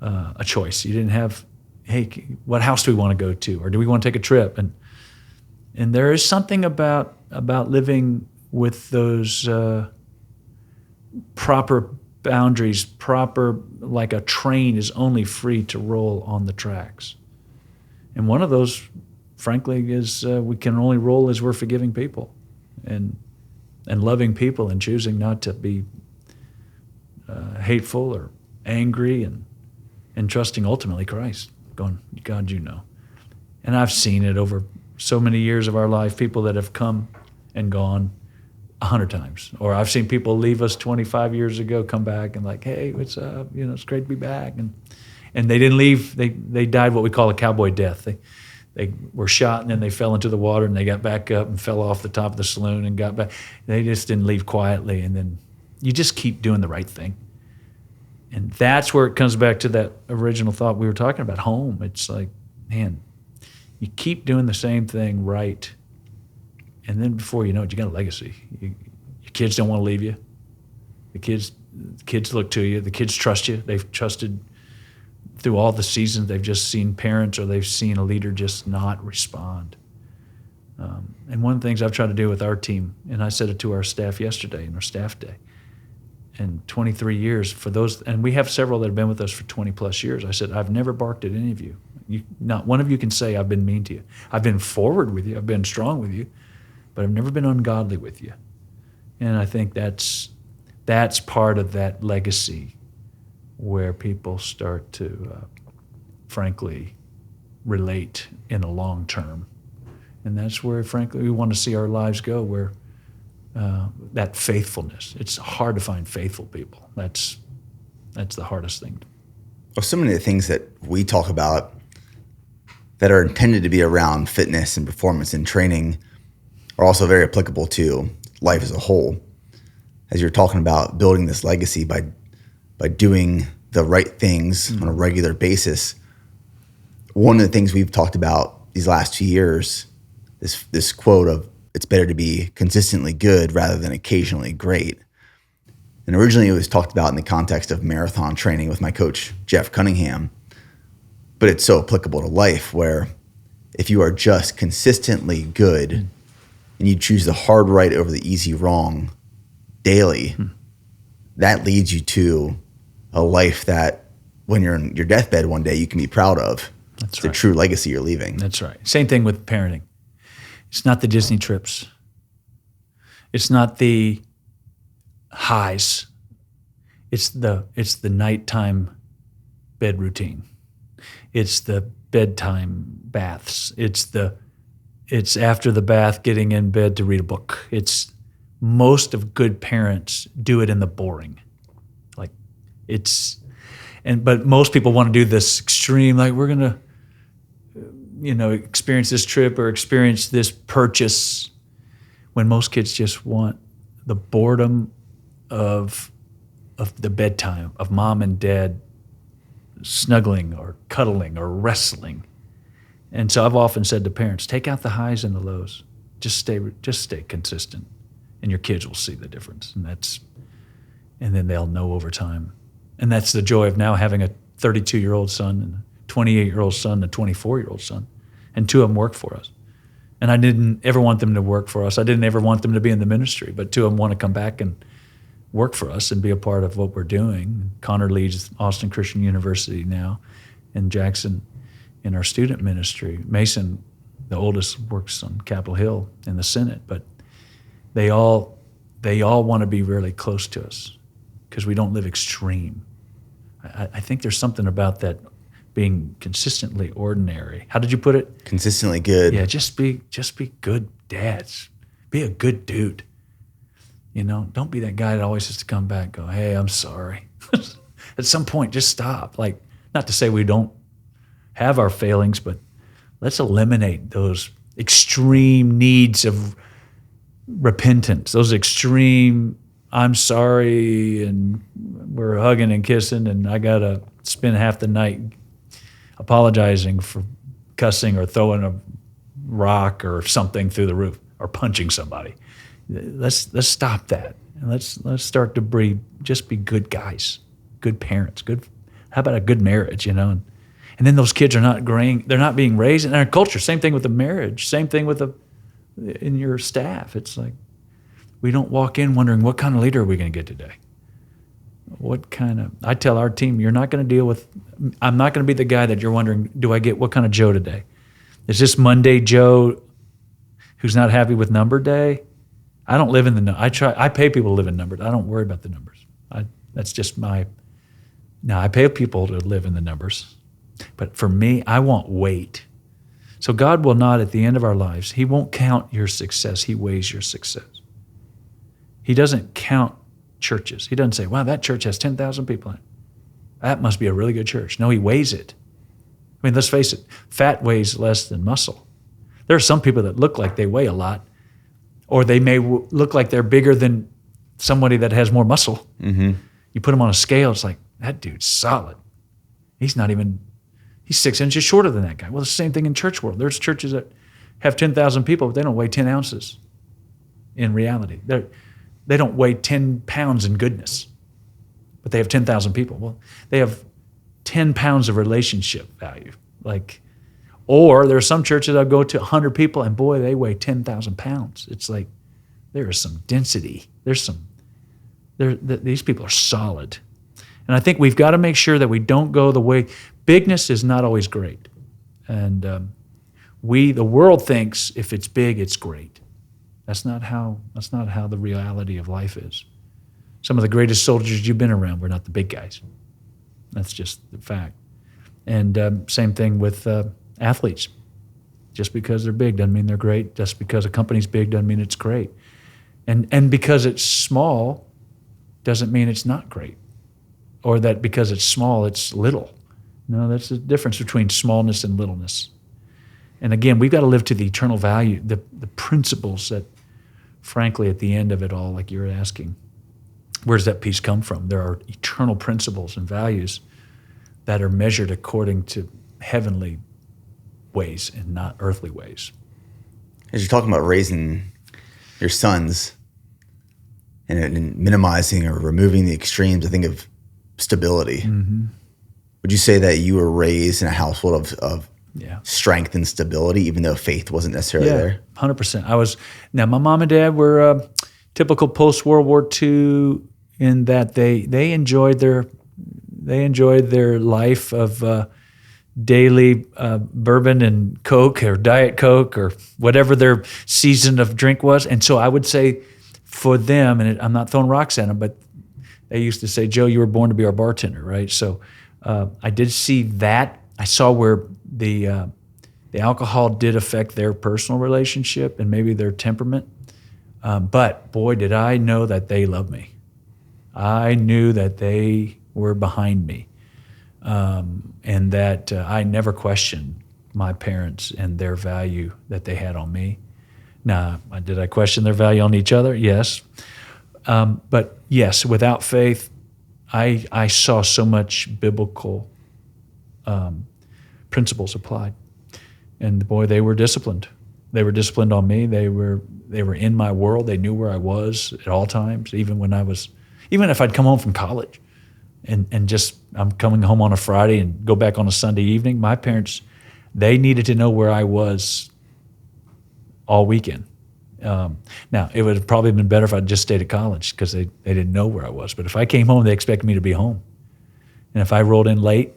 a choice. You didn't have, hey, what house do we want to go to? Or do we want to take a trip? And there is something about living with those proper boundaries, like a train is only free to roll on the tracks. And one of those, frankly, is we can only roll as we're forgiving people and loving people and choosing not to be hateful or angry and trusting ultimately Christ, going, God, And I've seen it over so many years of our life, people that have come and gone 100 times. Or I've seen people leave us 25 years ago, come back and like, hey, what's up? It's great to be back. And they didn't leave. They died what we call a cowboy death. They were shot and then they fell into the water and they got back up and fell off the top of the saloon and got back. They just didn't leave quietly. And then you just keep doing the right thing. And that's where it comes back to that original thought we were talking about, home. It's like, man, you keep doing the same thing right. And then before you know it, you got a legacy. Your kids don't want to leave you. The kids look to you. The kids trust you. They've trusted through all the seasons. They've just seen parents or they've seen a leader just not respond. And one of the things I've tried to do with our team, and I said it to our staff yesterday in our staff day, in 23 years, for those, and we have several that have been with us for 20 plus years, I said, I've never barked at any of you. Not one of you can say I've been mean to you. I've been forward with you. I've been strong with you, but I've never been ungodly with you. And I think that's part of that legacy where people start to, frankly, relate in the long term. And that's where, frankly, we want to see our lives go, where that faithfulness. It's hard to find faithful people. That's the hardest thing. Well, so many of the things that we talk about that are intended to be around fitness and performance and training are also very applicable to life as a whole. As you're talking about building this legacy by doing the right things on a regular basis, one of the things we've talked about these last 2 years, this quote of, it's better to be consistently good rather than occasionally great. And originally it was talked about in the context of marathon training with my coach, Jeff Cunningham. But it's so applicable to life where if you are just consistently good and you choose the hard right over the easy wrong daily, that leads you to a life that when you're in your deathbed one day, you can be proud of. That's it's right. The true legacy you're leaving. That's right. Same thing with parenting. It's not the Disney trips. It's not the highs. It's the nighttime bed routine. It's the bedtime baths. It's after the bath getting in bed to read a book. It's most of good parents do it in the boring. But most people want to do this extreme, like we're going to, experience this trip or experience this purchase, when most kids just want the boredom of the bedtime, of mom and dad snuggling or cuddling or wrestling. And so I've often said to parents, take out the highs and the lows. Just stay consistent, and your kids will see the difference. And then they'll know over time. And that's the joy of now having a 32-year-old son and a 28-year-old son and a 24-year-old son. And two of them work for us. And I didn't ever want them to work for us. I didn't ever want them to be in the ministry, but two of them want to come back and work for us and be a part of what we're doing. Connor leads Austin Christian University now, and Jackson in our student ministry. Mason, the oldest, works on Capitol Hill in the Senate, but they all want to be really close to us because we don't live extreme. I think there's something about that being consistently ordinary. How did you put it? Consistently good. Yeah, just be good dads. Be a good dude. Don't be that guy that always has to come back and go, hey, I'm sorry. At some point, just stop. Like, not to say we don't have our failings, but let's eliminate those extreme needs of repentance, those extreme, I'm sorry, and we're hugging and kissing, and I got to spend half the night apologizing for cussing or throwing a rock or something through the roof or punching somebody. Let's stop that, and let's start to just be good guys, good parents, good. How about a good marriage, And then those kids are they're not being raised in our culture. Same thing with the marriage. Same thing with in your staff. It's like we don't walk in wondering what kind of leader are we going to get today. I tell our team, you're not going to deal with. I'm not going to be the guy that you're wondering, do I get what kind of Joe today? Is this Monday Joe who's not happy with number day? I don't live in the. I pay people to live in numbers. I don't worry about the numbers. That's just my. Now I pay people to live in the numbers, but for me, I want weight. So God will not, at the end of our lives, He won't count your success. He weighs your success. He doesn't count churches. He doesn't say, wow, that church has 10,000 people in it. That must be a really good church. No, He weighs it. I mean, let's face it, fat weighs less than muscle. There are some people that look like they weigh a lot, or they may look like they're bigger than somebody that has more muscle. Mm-hmm. You put them on a scale, it's like, that dude's solid. He's 6 inches shorter than that guy. Well, it's the same thing in church world. There's churches that have 10,000 people, but they don't weigh 10 ounces in reality. They don't weigh 10 pounds in goodness, but they have 10,000 people. Well, they have 10 pounds of relationship value. Or there are some churches that go to 100 people, and boy, they weigh 10,000 pounds. It's like there is some density. These people are solid. And I think we've got to make sure that we don't go the way. Bigness is not always great. And the world thinks if it's big, it's great. That's not how the reality of life is. Some of the greatest soldiers you've been around were not the big guys. That's just the fact. And same thing with athletes. Just because they're big doesn't mean they're great. Just because a company's big doesn't mean it's great. And because it's small doesn't mean it's not great. Or that because it's small, it's little. No, that's the difference between smallness and littleness. And again, we've got to live to the eternal value, the principles that, frankly, at the end of it all, like you're asking, where does that peace come from? There are eternal principles and values that are measured according to heavenly ways and not earthly ways. As you're talking about raising your sons and minimizing or removing the extremes, I think of stability. Mm-hmm. Would you say that you were raised in a household of strength and stability, even though faith wasn't necessarily there. 100%. Now my mom and dad were typical post World War II in that they enjoyed their life of daily bourbon and Coke or Diet Coke or whatever their season of drink was. And so I would say for them, and I'm not throwing rocks at them, but they used to say, Joe, you were born to be our bartender, right? So I did see that. I saw where the alcohol did affect their personal relationship and maybe their temperament. But boy, did I know that they loved me. I knew that they were behind me. And that I never questioned my parents and their value that they had on me. Now, did I question their value on each other? Yes. But yes, without faith, I saw so much biblical principles applied. And boy, they were disciplined. They were disciplined on me. They were in my world. They knew where I was at all times, even if I'd come home from college. And just I'm coming home on a Friday and go back on a Sunday evening. My parents, they needed to know where I was all weekend. Now, it would have probably been better if I'd just stayed at college because they didn't know where I was. But if I came home, they expected me to be home. And if I rolled in late,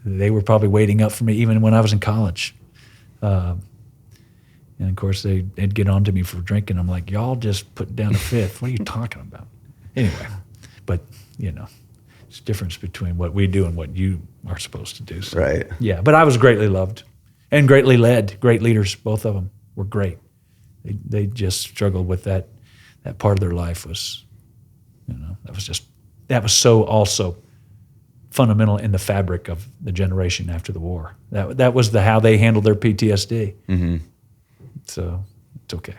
they were probably waiting up for me even when I was in college. And, of course, they'd get on to me for drinking. I'm like, y'all just put down a fifth. What are you talking about? Anyway, but, it's the difference between what we do and what you are supposed to do. So, right. Yeah, but I was greatly loved and greatly led. Great leaders, both of them were great. They just struggled with that part of their life was, that was so also fundamental in the fabric of the generation after the war. That was how they handled their PTSD. Mm-hmm. So it's okay.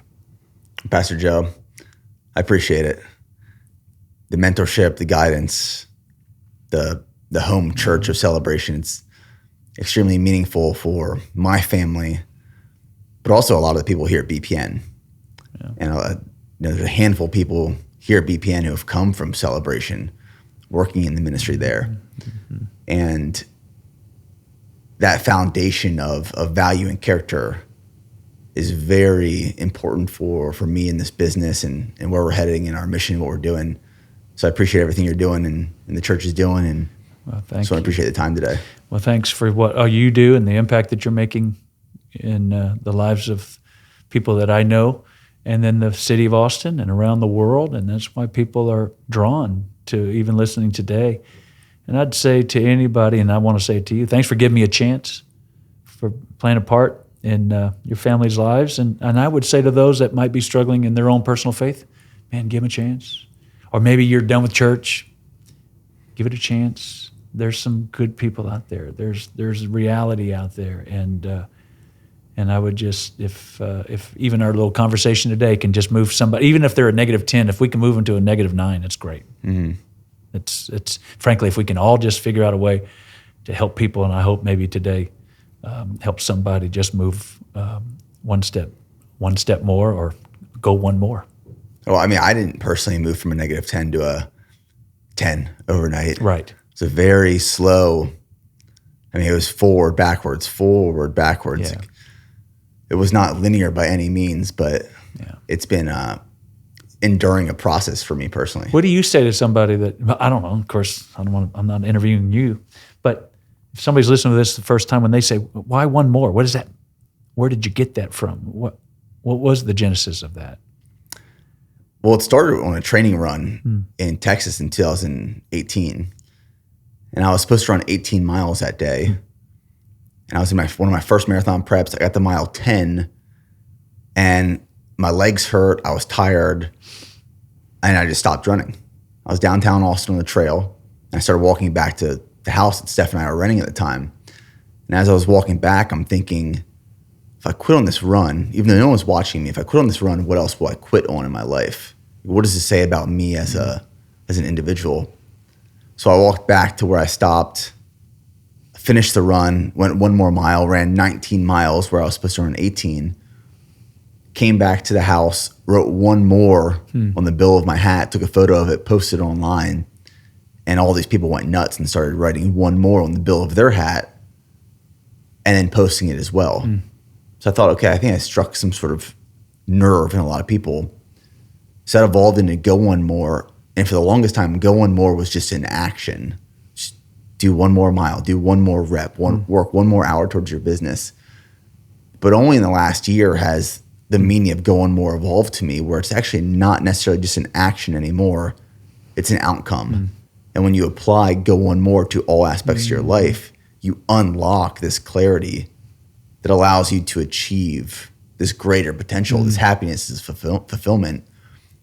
Pastor Joe, I appreciate it. The mentorship, the guidance, the home church of Celebration, it's extremely meaningful for my family, but also a lot of the people here at BPN. Yeah. And there's a handful of people here at BPN who have come from Celebration, working in the ministry there. Mm-hmm. And that foundation of value and character is very important for me in this business and where we're heading and our mission, what we're doing. So I appreciate everything you're doing and the church is doing, and thank I appreciate the time today. Well, thanks for what you do and the impact that you're making in the lives of people that I know, and then the city of Austin and around the world, and that's why people are drawn to even listening today. And I'd say to anybody, and I want to say it to you, thanks for giving me a chance for playing a part in your family's lives. And I would say to those that might be struggling in their own personal faith, man, give them a chance. Or maybe you're done with church, give it a chance. There's some good people out there. There's reality out there, and I would just if even our little conversation today can just move somebody, even if they're a -10, if we can move them to a -9, it's great. Mm-hmm. It's frankly, if we can all just figure out a way to help people, and I hope maybe today help somebody just move one step more or go one more. Well, I mean, I didn't personally move from a -10 to a 10 overnight. Right. It's a very slow, it was forward, backwards. Yeah. It was not linear by any means, but it's been enduring a process for me personally. What do you say to somebody that, I don't know, of course, I'm not interviewing you, but if somebody's listening to this the first time when they say, why one more? What is that? Where did you get that from? What was the genesis of that? Well, it started on a training run in Texas in 2018. And I was supposed to run 18 miles that day. And I was in one of my first marathon preps. I got to mile 10 and my legs hurt. I was tired and I just stopped running. I was downtown Austin on the trail and I started walking back to the house that Steph and I were renting at the time. And as I was walking back, I'm thinking, if I quit on this run, even though no one's watching me, if I quit on this run, what else will I quit on in my life? What does this say about me as an individual? So I walked back to where I stopped, finished the run, went one more mile, ran 19 miles where I was supposed to run 18, came back to the house, wrote one more on the bill of my hat, took a photo of it, posted it online, and all these people went nuts and started writing one more on the bill of their hat. and then posting it as well. So I thought, okay, I think I struck some sort of nerve in a lot of people. So that evolved into Go One More. And for the longest time, Go One More was just an action. Just do one more mile, do one more rep, work one more hour towards your business. But only in the last year has the meaning of Go One More evolved to me, where it's actually not necessarily just an action anymore. It's an outcome. And when you apply Go One More to all aspects of your life, you unlock this clarity that allows you to achieve this greater potential, this happiness, this fulfillment.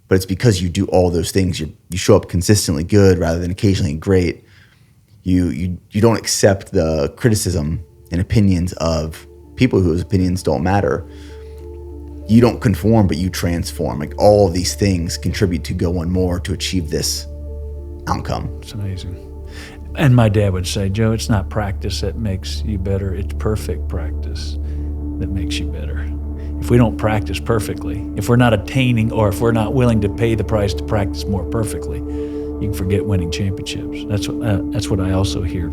But it's because you do all those things. You show up consistently good rather than occasionally great. You don't accept the criticism and opinions of people whose opinions don't matter. You don't conform, but you transform. Like, all of these things contribute to Go One More to achieve this outcome. It's amazing. And my dad would say, Joe, it's not practice that makes you better. It's perfect practice that makes you better. If we don't practice perfectly, if we're not attaining, or if we're not willing to pay the price to practice more perfectly, you can forget winning championships. That's what I also hear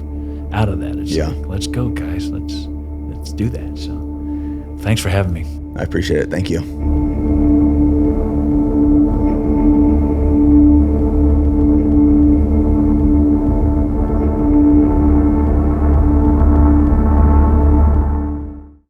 out of that. It's like, let's go, guys. Let's do that. So thanks for having me. I appreciate it. Thank you.